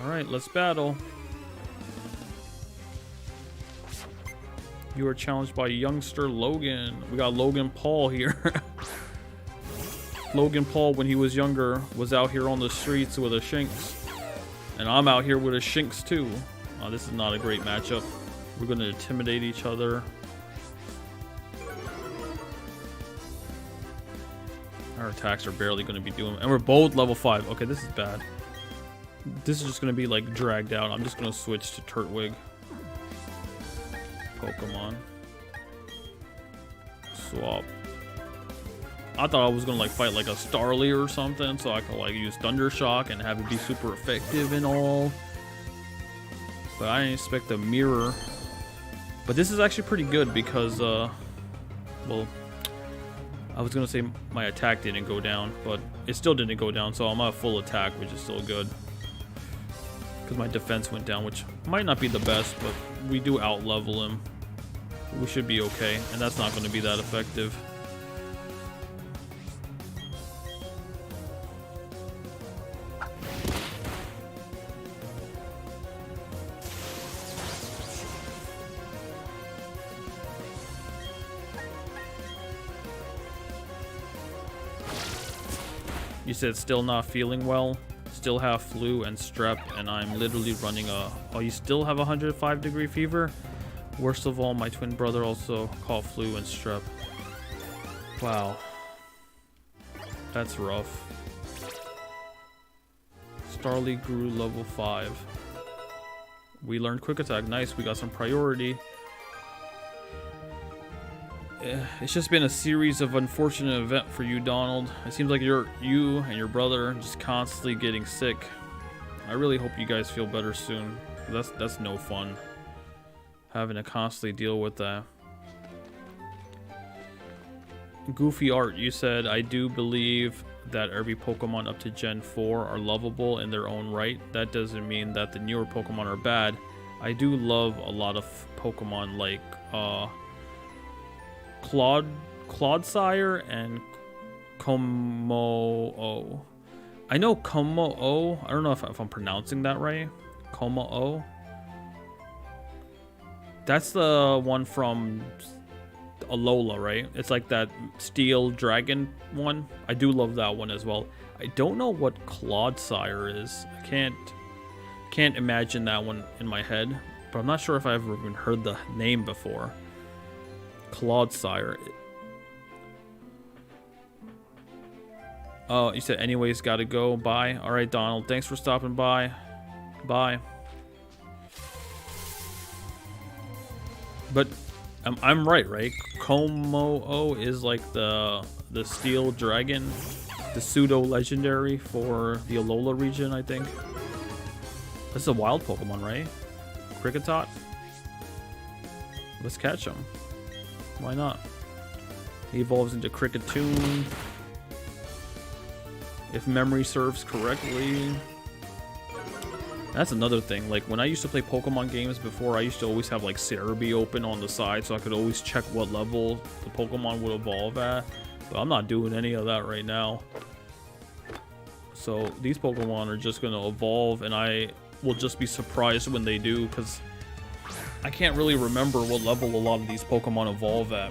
Alright, let's battle. You are challenged by youngster Logan. We got Logan Paul here. Logan Paul, when he was younger, was out here on the streets with a Shinx. And I'm out here with a Shinx too. This is not a great matchup. We're going to intimidate each other. Our attacks are barely going to be doing... And we're both level 5. Okay, this is bad. This is just going to be like dragged out. I'm just going to switch to Turtwig. Pokemon. Swap. I thought I was gonna like fight like a Starly or something, so I could like use Thunder Shock and have it be super effective and all. But I didn't expect a mirror. But this is actually pretty good because, well, I was gonna say my attack didn't go down, but it still didn't go down, so I'm at full attack, which is still good. Because my defense went down, which might not be the best, but we do out-level him we should be okay, and that's not going to be that effective. You said still not feeling well, still have flu and strep, and I'm literally running a... Oh, you still have 105-degree fever? Worst of all, my twin brother also caught flu and strep. Wow. That's rough. Starly grew level 5. We learned quick attack. Nice, we got some priority. It's just been a series of unfortunate events for you, Donald. It seems like you and your brother are just constantly getting sick. I really hope you guys feel better soon. That's no fun, having to constantly deal with that. Goofy Art, you said, I do believe that every Pokemon up to Gen 4 are lovable in their own right. That doesn't mean that the newer Pokemon are bad. I do love a lot of Pokemon like Clodsire and Kommo-o. I know Kommo-o. I don't know if I'm pronouncing that right. Kommo-o. That's the one from Alola, right? It's like that steel dragon one. I do love that one as well. I don't know what Clodsire is. I can't imagine that one in my head, but I'm not sure if I've ever even heard the name before. Clodsire. Oh, you said anyways, gotta go. Bye. All right, Donald. Thanks for stopping by. Bye. But I'm right? Kommo-o is like the steel dragon, the pseudo legendary for the Alola region, I think. This is a wild Pokemon, right? Kricketot. Let's catch him. Why not? He evolves into Kricketune, if memory serves correctly. That's another thing. Like, when I used to play Pokemon games before, I used to always have like Cerebi open on the side so I could always check what level the Pokemon would evolve at. But I'm not doing any of that right now. So these Pokemon are just going to evolve, and I will just be surprised when they do, because I can't really remember what level a lot of these Pokemon evolve at.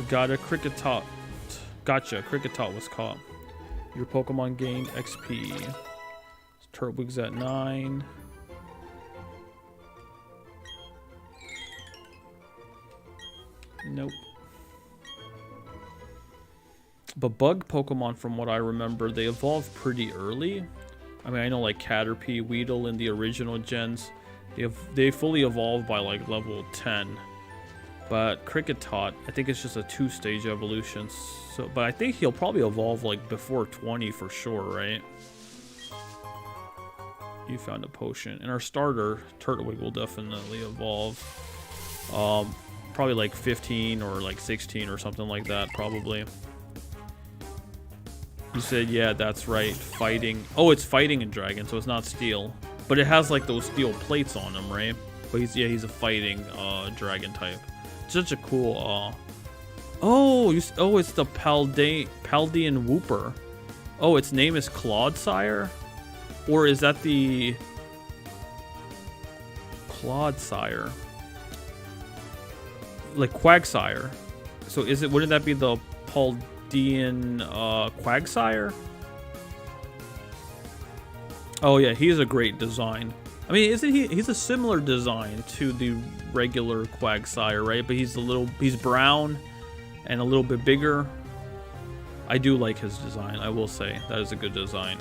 Got a Kricketot. Gotcha, Kricketot was caught. Your Pokemon gained XP. Turtwig's at 9. Nope. But bug Pokemon, from what I remember, they evolve pretty early. I mean, I know like Caterpie, Weedle in the original gens, they fully evolve by like level 10. But Kricketot, I think it's just a 2-stage evolution. So, but I think he'll probably evolve like before 20 for sure, right? You found a potion. And our starter, Turtwig, will definitely evolve. Probably like 15 or like 16 or something like that, probably. You said, yeah, that's right. Fighting. Oh, it's fighting in Dragon, so it's not steel. But it has like those steel plates on him, right? But he's a fighting dragon type. Such a cool oh, it's the Paldean Wooper. Oh, its name is Clodsire? Or is that the Clodsire? Like Quagsire. So wouldn't that be the Paldean Quagsire? Oh yeah, he's a great design. I mean, isn't he's a similar design to the regular Quagsire, right? But he's brown and a little bit bigger. I do like his design, I will say. That is a good design.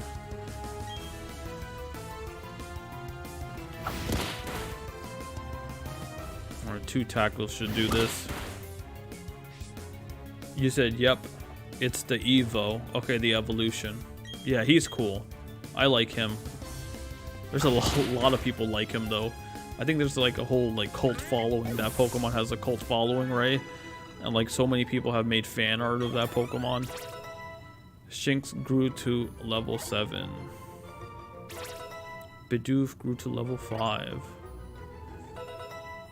Our 2 tackles should do this. You said, yep, it's the Evo. Okay, the evolution. Yeah, he's cool. I like him. There's a lot of people like him, though. I think there's like a whole like cult following. That Pokemon has a cult following, right? And like so many people have made fan art of that Pokemon. Shinx grew to level 7. Bidoof grew to level 5.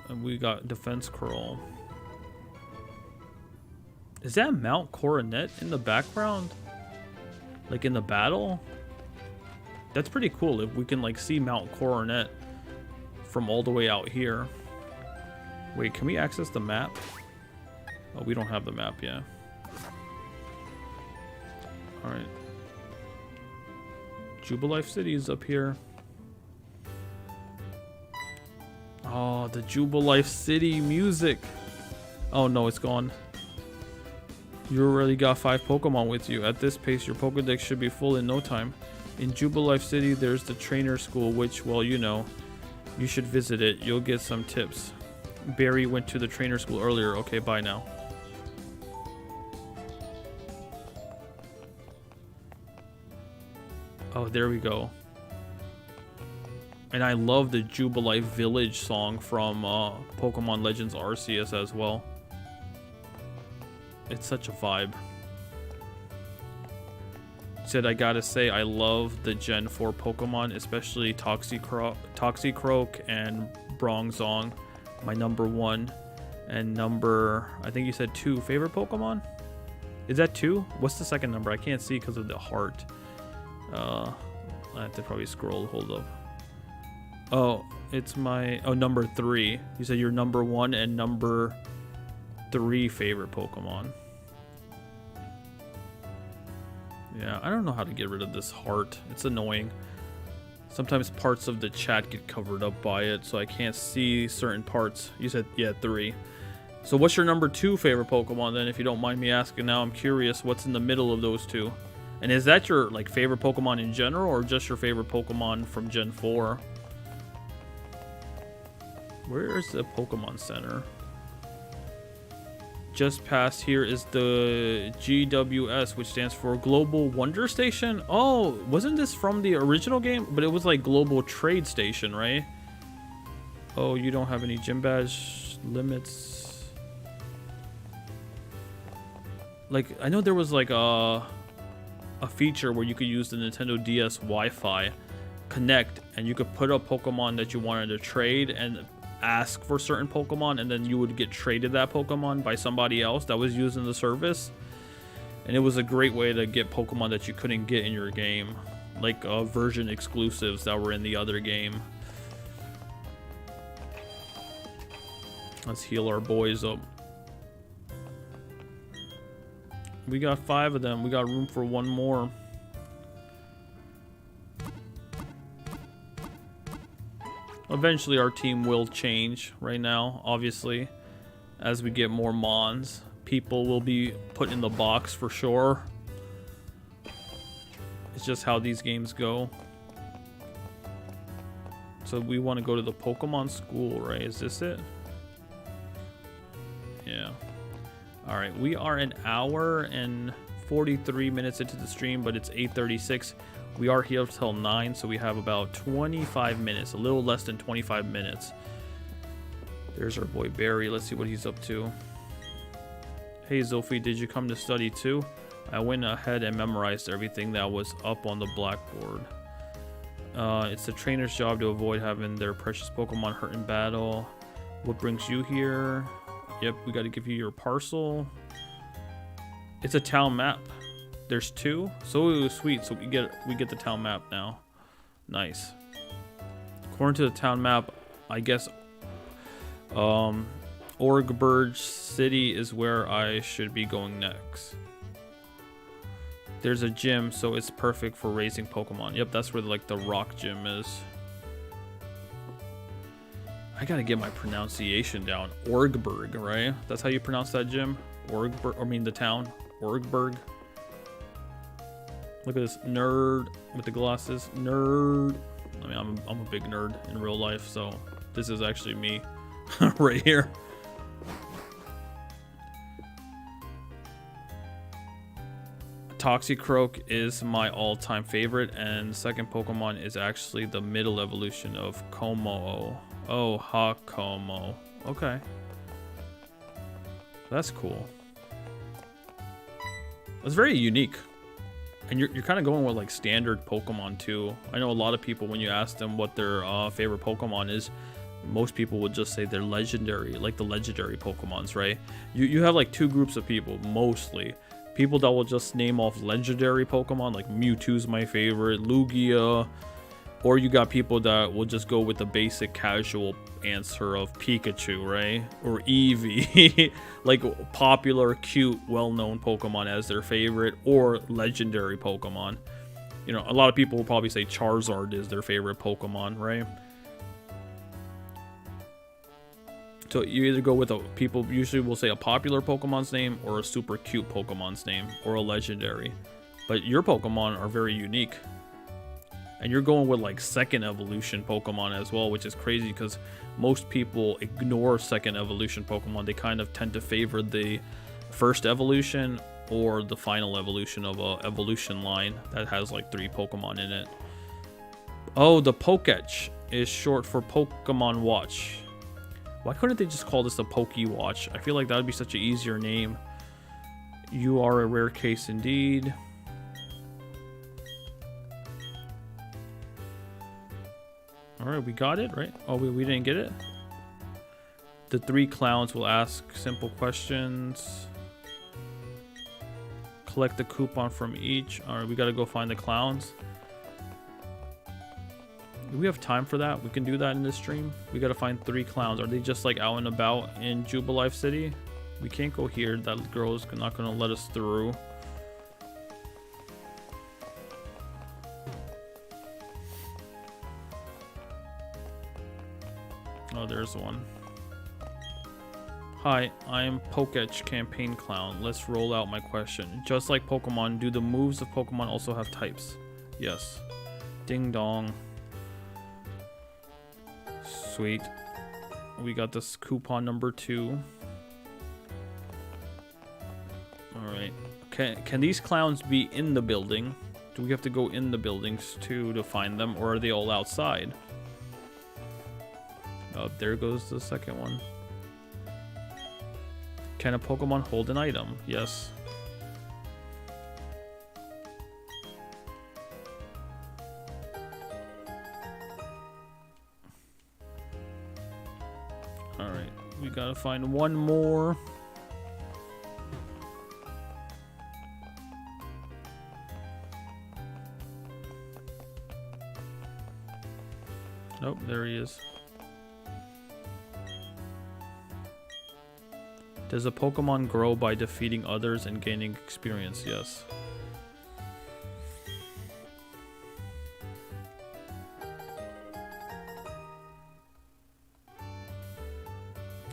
And we got Defense Curl. Is that Mount Coronet in the background? Like in the battle? That's pretty cool if we can like see Mount Coronet from all the way out here. Wait, can we access the map? Oh, we don't have the map yet. Alright. Jubilife City is up here. Oh, the Jubilife City music. Oh no, it's gone. You already got 5 Pokemon with you. At this pace, your Pokedex should be full in no time. In Jubilife City, there's the trainer school, which, well, you know, you should visit it. You'll get some tips. Barry went to the trainer school earlier. Okay, bye now. Oh, there we go. And I love the Jubilife Village song from Pokemon Legends Arceus as well. It's such a vibe. Said I gotta say I love the Gen 4 Pokemon, especially Toxicroak and Bronzong. My number 1 and number, I think you said 2 favorite Pokemon? Is that 2? What's the second number? I can't see because of the heart. I have to probably scroll. Hold up. Oh, it's my... Oh, number 3. You said your number 1 and number 3 favorite Pokemon. Yeah, I don't know how to get rid of this heart. It's annoying. Sometimes parts of the chat get covered up by it, so I can't see certain parts. You said, yeah, 3. So what's your number 2 favorite Pokemon then, if you don't mind me asking? Now I'm curious what's in the middle of those 2. And is that your like favorite Pokemon in general, or just your favorite Pokemon from Gen 4? Where is the Pokemon Center? Just past here is the GWS, which stands for Global Wonder Station. Oh, wasn't this from the original game? But it was like Global Trade Station, right? Oh, you don't have any gym badge limits. Like, I know there was like a feature where you could use the Nintendo DS Wi-Fi connect, and you could put a Pokemon that you wanted to trade and ask for certain Pokemon, and then you would get traded that Pokemon by somebody else that was using the service. And it was a great way to get Pokemon that you couldn't get in your game, like version exclusives that were in the other game. Let's heal our boys up. We got 5 of them. We got room for 1 more. Eventually our team will change. Right now, obviously, as we get more Mons, people will be put in the box for sure. It's just how these games go. So we want to go to the Pokemon school, right? Is this it? Yeah. Alright, we are an hour and 43 minutes into the stream, but it's 8:36. We are here till 9, so we have about 25 minutes, a little less than 25 minutes. There's our boy Barry. Let's see what he's up to. Hey Zolfi, did you come to study too? I went ahead and memorized everything that was up on the blackboard. It's the trainer's job to avoid having their precious Pokemon hurt in battle. What brings you here? Yep, we got to give you your parcel. It's a town map. There's 2. So sweet. So we get the town map now. Nice. According to the town map, I guess Orgburge City is where I should be going next. There's a gym, so it's perfect for raising Pokemon. Yep, that's where like the rock gym is. I gotta get my pronunciation down. Orgburg, right? That's how you pronounce that gym? Orgburg, I mean the town. Orgburg. Look at this nerd with the glasses. Nerd. I mean, I'm a big nerd in real life, so this is actually me right here. Toxicroak is my all-time favorite, and second Pokemon is actually the middle evolution of Como. Oh, Hakomo. Okay. That's cool. It's very unique. And you're kind of going with like standard Pokemon too. I know a lot of people, when you ask them what their favorite Pokemon is, most people would just say they're legendary, like the legendary Pokemons, right? You have like two groups of people, mostly. People that will just name off legendary Pokemon, like Mewtwo's my favorite, Lugia. Or you got people that will just go with the basic casual answer of Pikachu, right? Or Eevee. Like popular, cute, well-known Pokemon as their favorite, or legendary Pokemon. You know, a lot of people will probably say Charizard is their favorite Pokemon, right? So you either go with people usually will say a popular Pokemon's name, or a super cute Pokemon's name, or a legendary. But your Pokemon are very unique. And you're going with like second evolution Pokemon as well, which is crazy because most people ignore second evolution Pokemon. They kind of tend to favor the first evolution or the final evolution of a evolution line that has like 3 Pokemon in it. Oh, the Poketch is short for Pokemon Watch. Why couldn't they just call this a Pokewatch? I feel like that would be such an easier name. You are a rare case indeed. Alright, we got it, right? Oh, we didn't get it? The 3 clowns will ask simple questions. Collect the coupon from each. Alright, we gotta go find the clowns. Do we have time for that? We can do that in this stream. We gotta find 3 clowns. Are they just like out and about in Jubilife City? We can't go here. That girl is not gonna let us through. Oh, there's one. Hi, I am Poketch Campaign Clown. Let's roll out my question. Just like Pokemon, do the moves of Pokemon also have types? Yes. Ding dong. Sweet. We got this coupon number 2. Alright. Can these clowns be in the building? Do we have to go in the buildings too to find them, or are they all outside? Oh, there goes the second one. Can a Pokemon hold an item? Yes. Alright, we gotta find one more. Nope, there he is. Does a Pokemon grow by defeating others and gaining experience? Yes.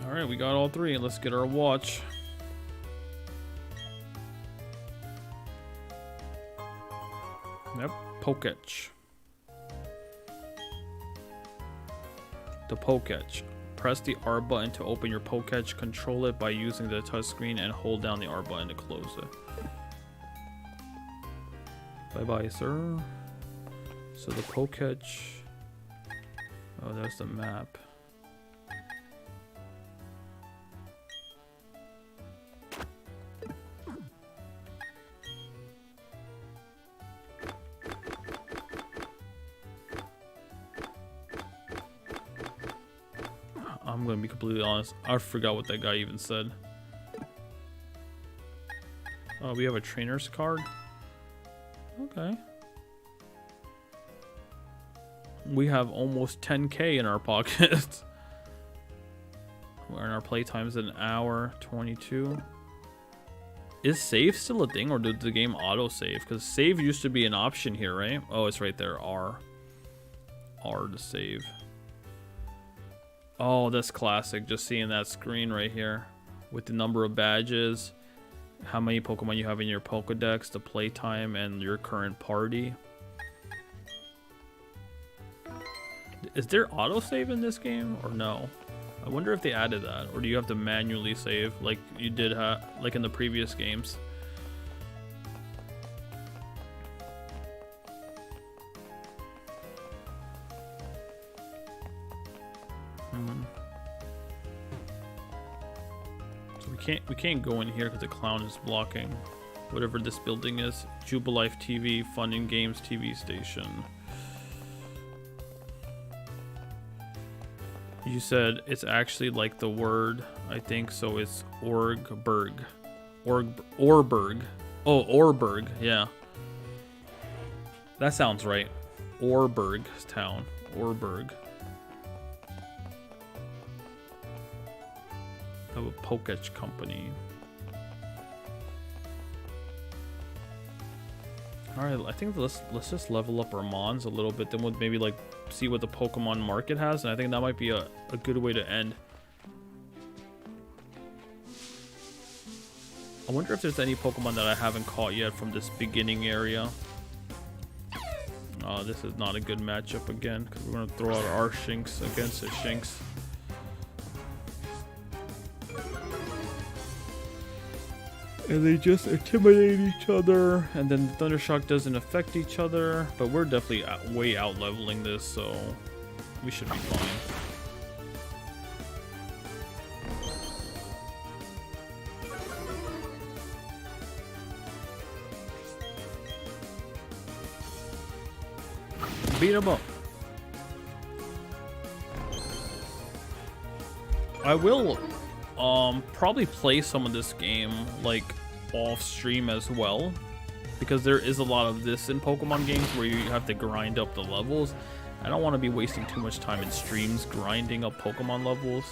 Alright, we got all 3. Let's get our watch. Yep, Poketch. The Poketch. Press the R button to open your Poketch. Control it by using the touchscreen and hold down the R button to close it. Bye-bye, sir. So the Poketch... Oh, there's the map. I'm gonna be completely honest. I forgot what that guy even said. Oh, we have a trainer's card? Okay. We have almost 10k in our pocket. Our playtime's an hour 22. Is save still a thing, or did the game auto save? Because save used to be an option here, right? Oh, it's right there. R to save. Oh, that's classic. Just seeing that screen right here with the number of badges, how many Pokemon you have in your Pokedex, the playtime, and your current party. Is there autosave in this game or no? I wonder if they added that, or do you have to manually save like you did like in the previous games? So we can't go in here because the clown is blocking. whatever this building is. Jubilife TV, Fun and Games TV station. You said it's actually like the word, I think, so it's Orgberg. Orberg. Oh, Orberg, yeah. That sounds right. Orberg town. Orberg. Of a Poketch company. Alright, I think let's just level up our Mons a little bit, then we'll maybe like see what the Pokemon market has, and I think that might be a good way to end. I wonder if there's any Pokemon that I haven't caught yet from this beginning area. This is not a good matchup again, because we're going to throw out our Shinx against the Shinx. And they just intimidate each other, and then the Thundershock doesn't affect each other, but we're definitely way out leveling this, so we should be fine. Beat him up. I will probably play some of this game like off stream as well, because there is a lot of this in Pokemon games where you have to grind up the levels. I don't want to be wasting too much time in streams grinding up Pokemon levels.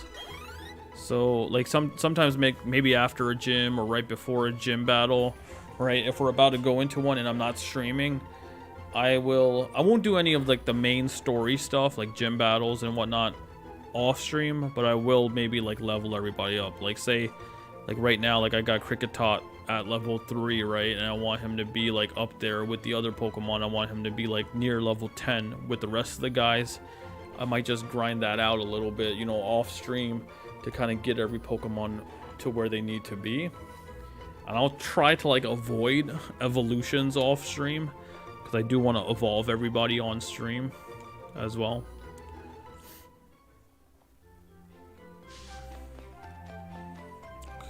So like sometimes maybe after a gym or right before a gym battle, right? If we're about to go into one and I'm not streaming, I won't do any of like the main story stuff like gym battles and whatnot off stream, but I will maybe like level everybody up. Like say, like right now, like I got Kricketot at level 3, right? And I want him to be like up there with the other Pokemon. I want him to be like near level 10 with the rest of the guys. I might just grind that out a little bit, you know, off stream to kind of get every Pokemon to where they need to be. And I'll try to like avoid evolutions off stream, because I do want to evolve everybody on stream as well.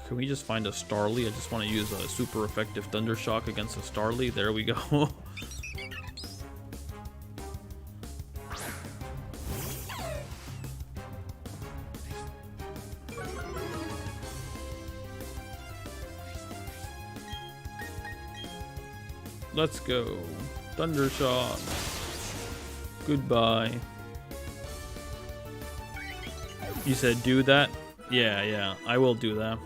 Can we just find a Starly? I just want to use a super effective Thundershock against a Starly. There we go. Let's go. Thundershock. Goodbye. You said do that? Yeah, I will do that.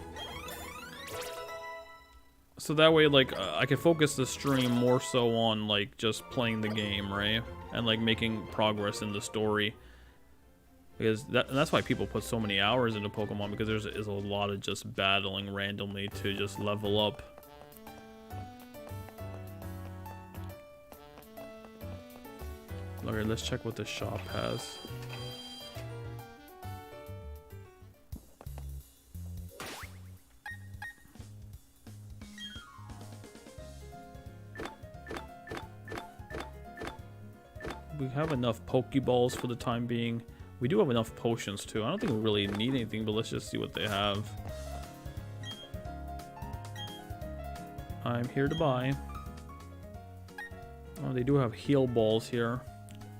So that way, like, I can focus the stream more so on, like, just playing the game, right? And, like, making progress in the story. Because that's why people put so many hours into Pokemon, because there's a lot of just battling randomly to just level up. Okay, let's check what the shop has. We have enough Pokeballs for the time being. We do have enough potions too. I don't think we really need anything, but let's just see what they have. I'm here to buy. Oh, they do have heal balls here.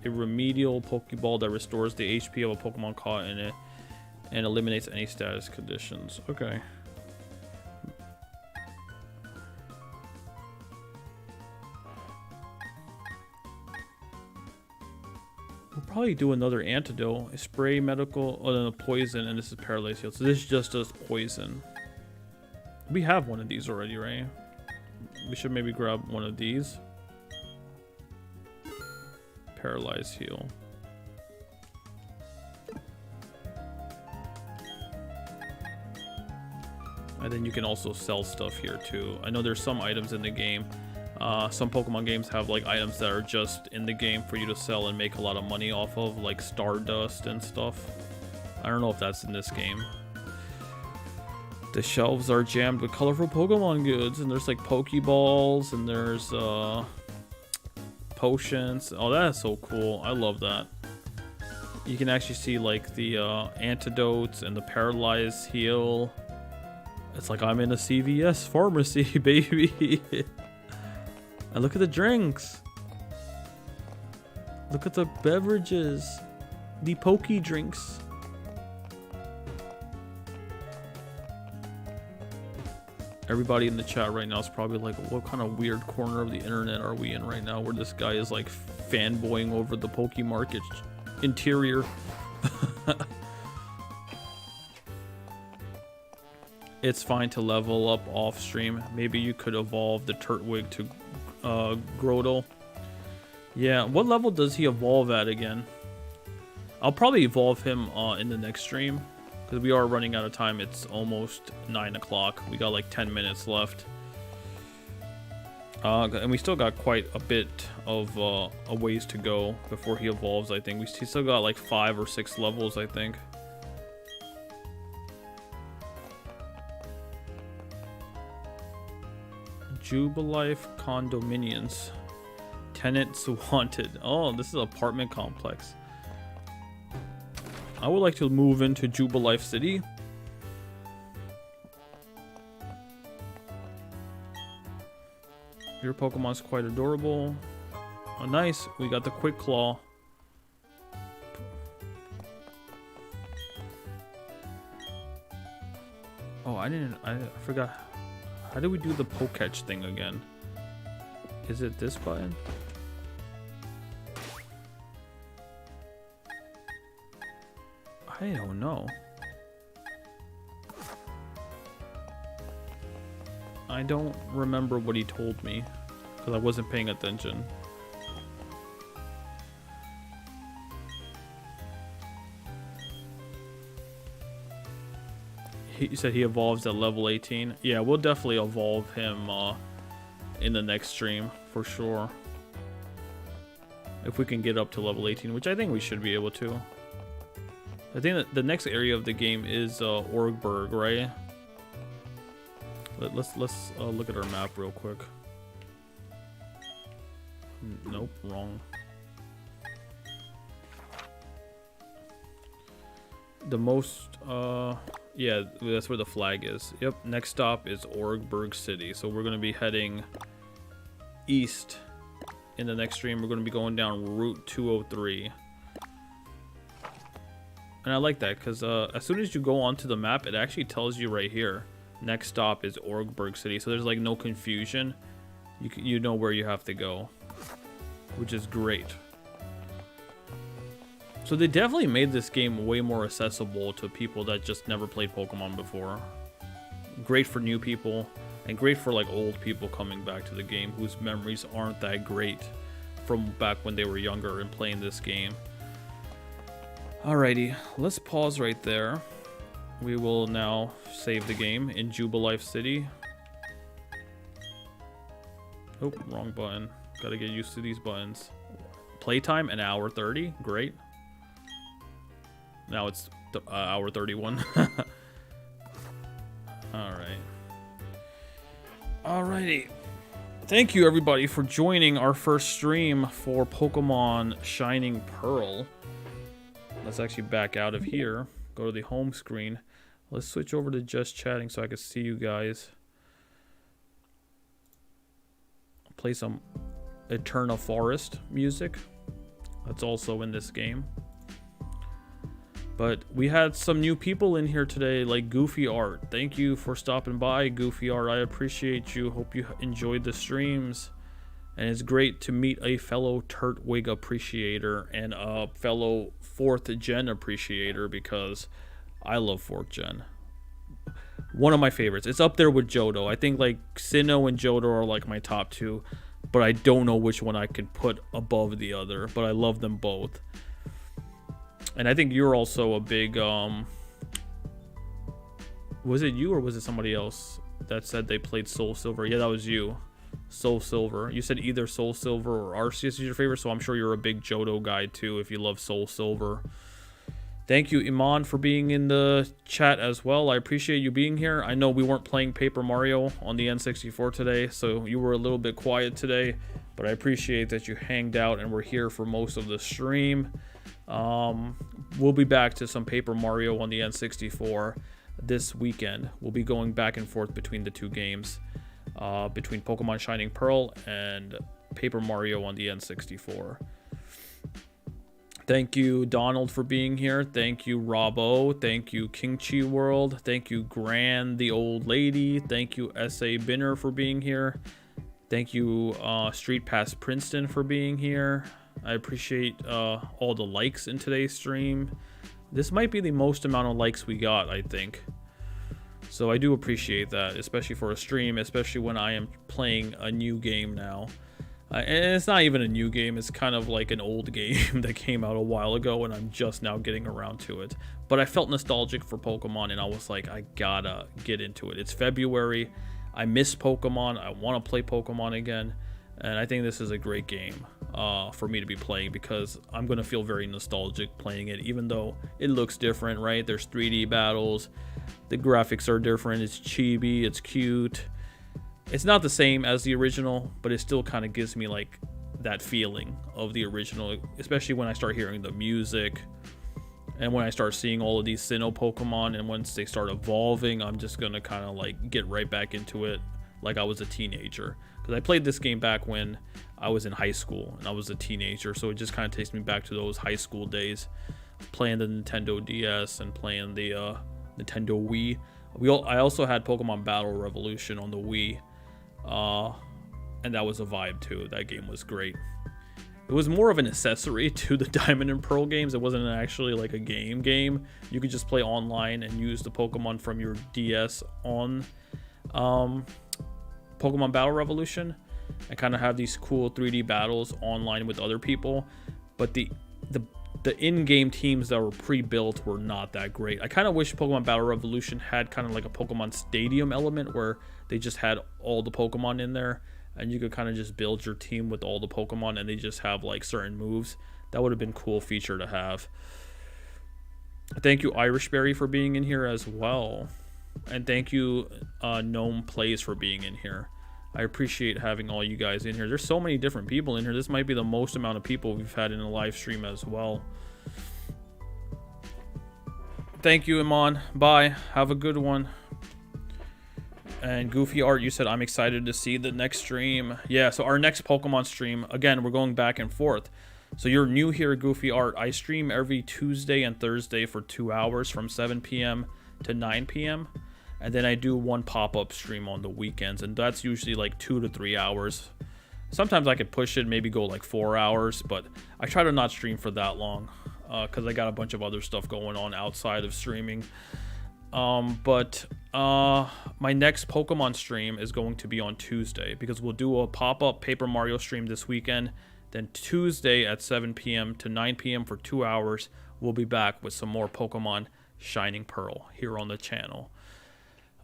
A remedial Pokeball that restores the HP of a Pokemon caught in it and eliminates any status conditions. Okay. We'll probably do another antidote. A spray, medical, oh, then a poison, and this is paralyzed heal. So this just does poison. We have one of these already, right? We should maybe grab one of these. Paralyze heal. And then you can also sell stuff here too. I know there's some items in the game. Some Pokemon games have like items that are just in the game for you to sell and make a lot of money off of, like Stardust and stuff. I don't know if that's in this game. The shelves are jammed with colorful Pokemon goods, and there's like Pokeballs, and there's potions. Oh, that is so cool. I love that. You can actually see like the antidotes and the paralyzed heal. It's like I'm in a CVS pharmacy, baby. And look at the drinks. Look at the beverages. The pokey drinks. Everybody in the chat right now is probably like, what kind of weird corner of the internet are we in right now where this guy is like fanboying over the Pokemarket interior? It's fine to level up off stream. Maybe you could evolve the Turtwig to Grotle. Yeah, what level does he evolve at again? I'll probably evolve him in the next stream, because we are running out of time. It's almost 9 o'clock. We got like 10 minutes left. And we still got quite a bit of a ways to go before he evolves, I think. He still got like 5 or 6 levels, I think. Jubilife condominiums. Tenants wanted. Oh, this is an apartment complex. I would like to move into Jubilife City. Your Pokemon's quite adorable. Oh, nice. We got the Quick Claw. Oh, I forgot. How do we do the Poketch thing again? Is it this button? I don't know. I don't remember what he told me because I wasn't paying attention. He said he evolves at level 18. Yeah, we'll definitely evolve him in the next stream for sure. If we can get up to level 18, which I think we should be able to. I think that the next area of the game is Orgburg, right? Let's look at our map real quick. Nope, wrong. The most, yeah, that's where the flag is. Yep, next stop is Orgburg City. So we're going to be heading east in the next stream. We're going to be going down Route 203. And I like that because as soon as you go onto the map, it actually tells you right here. Next stop is Orgburg City. So there's like no confusion. You know where you have to go, which is great. So they definitely made this game way more accessible to people that just never played Pokemon before. Great for new people, and great for like old people coming back to the game whose memories aren't that great from back when they were younger and playing this game. Alrighty, let's pause right there. We will now save the game in Jubilife City. Oh, wrong button. Gotta get used to these buttons. Playtime, an hour 30. Great. Now it's hour 31. Alright. Alrighty. Thank you everybody for joining our first stream for Pokemon Shining Pearl. Let's actually back out of here. Go to the home screen. Let's switch over to just chatting so I can see you guys. Play some Eterna Forest music. That's also in this game. But we had some new people in here today, like Goofy Art. Thank you for stopping by, Goofy Art. I appreciate you. Hope you enjoyed the streams. And it's great to meet a fellow Turtwig appreciator and a fellow 4th gen appreciator, because I love 4th gen. One of my favorites. It's up there with Johto. I think like Sinnoh and Johto are like my top 2, but I don't know which one I could put above the other, but I love them both. And I think you're also a big, was it you or was it somebody else that said they played Soul Silver? Yeah, that was you. Soul Silver. You said either Soul Silver or Arceus is your favorite, so I'm sure you're a big Johto guy too if you love Soul Silver. Thank you, Iman, for being in the chat as well. I appreciate you being here. I know we weren't playing Paper Mario on the N64 today, so you were a little bit quiet today, but I appreciate that you hanged out and were here for most of the stream. We'll be back to some Paper Mario on the N64 this weekend. We'll be going back and forth between the two games, between Pokemon Shining Pearl and Paper Mario on the N64. Thank you, Donald, for being here. Thank you, Robbo. Thank you, Kingchi World. Thank you, Gran, the old lady. Thank you, S.A. Binner, for being here. Thank you, Street Pass Princeton, for being here. I appreciate all the likes in today's stream. This might be the most amount of likes we got, I think. So I do appreciate that, especially for a stream, especially when I am playing a new game now. And it's not even a new game, it's kind of like an old game that came out a while ago and I'm just now getting around to it. But I felt nostalgic for Pokemon and I was like, I gotta get into it. It's February, I miss Pokemon, I want to play Pokemon again. And I think this is a great game for me to be playing because I'm going to feel very nostalgic playing it, even though it looks different, right? There's 3D battles, the graphics are different, it's chibi, it's cute. It's not the same as the original, but it still kind of gives me like that feeling of the original, especially when I start hearing the music and when I start seeing all of these Sinnoh Pokemon, and once they start evolving, I'm just going to kind of like get right back into it like I was a teenager. Because I played this game back when I was in high school and I was a teenager, so it just kind of takes me back to those high school days, playing the Nintendo DS and playing the Nintendo Wii. I also had Pokemon Battle Revolution on the Wii. And that was a vibe too. That game was great. It was more of an accessory to the Diamond and Pearl games. It wasn't actually like a game. You could just play online and use the Pokemon from your DS on Pokemon Battle Revolution and kind of have these cool 3D battles online with other people. But the in-game teams that were pre-built were not that great. I kind of wish Pokemon Battle Revolution had kind of like a Pokemon Stadium element where they just had all the Pokemon in there and you could kind of just build your team with all the Pokemon and they just have like certain moves. That would have been a cool feature to have. Thank you, Irishberry, for being in here as well. And thank you, Gnome Plays, for being in here. I appreciate having all you guys in here. There's so many different people in here. This might be the most amount of people we've had in a live stream as well. Thank you, Iman. Bye. Have a good one. And Goofy Art, you said, I'm excited to see the next stream. Yeah, so our next Pokemon stream, again, we're going back and forth. So you're new here, Goofy Art. I stream every Tuesday and Thursday for 2 hours from 7 p.m. to 9 p.m. And then I do one pop-up stream on the weekends, and that's usually like 2 to 3 hours. Sometimes I could push it, maybe go like 4 hours, but I try to not stream for that long because I got a bunch of other stuff going on outside of streaming. But my next Pokemon stream is going to be on Tuesday because we'll do a pop-up Paper Mario stream this weekend. Then Tuesday at 7 p.m. to 9 p.m. for 2 hours, we'll be back with some more Pokemon Shining Pearl here on the channel.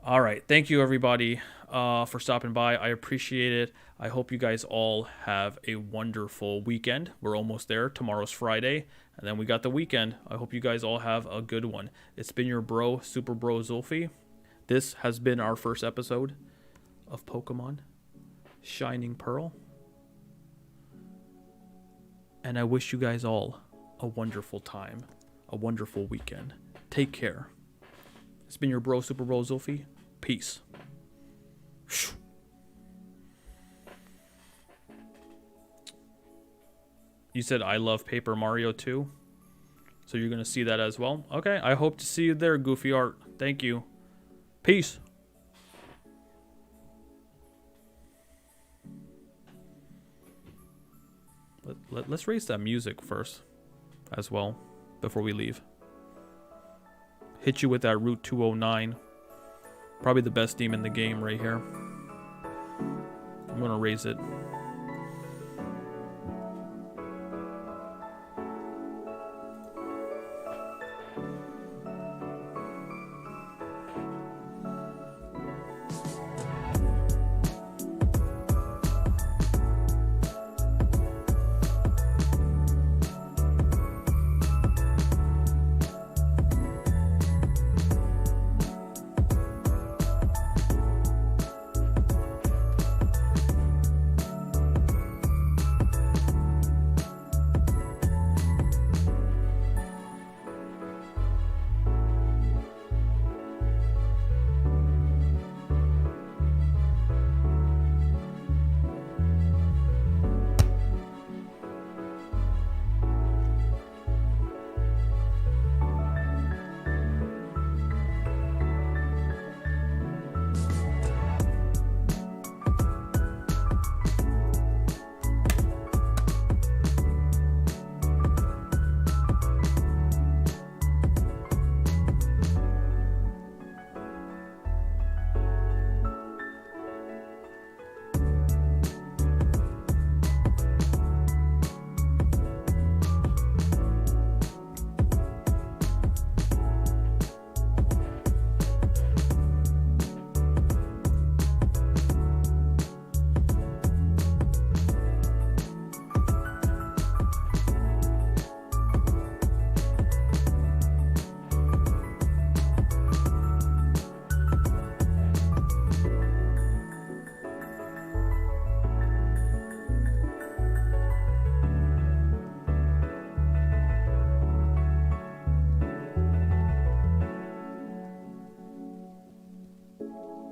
All right, thank you everybody for stopping by. I appreciate it. I hope you guys all have a wonderful weekend. We're almost there. Tomorrow's Friday, and then we got the weekend. I hope you guys all have a good one. It's been your bro, Super Bro Zulfi. This has been our first episode of Pokemon Shining Pearl. And I wish you guys all a wonderful time, a wonderful weekend. Take care. It's been your bro, Super Bro Zulfi. Peace. You said I love Paper Mario too, so you're gonna see that as well. Okay, I hope to see you there, Goofy Art. Thank you. Peace. Let's raise that music first as well before we leave. Hit you with that Route 209. Probably the best theme in the game right here. I'm gonna raise it.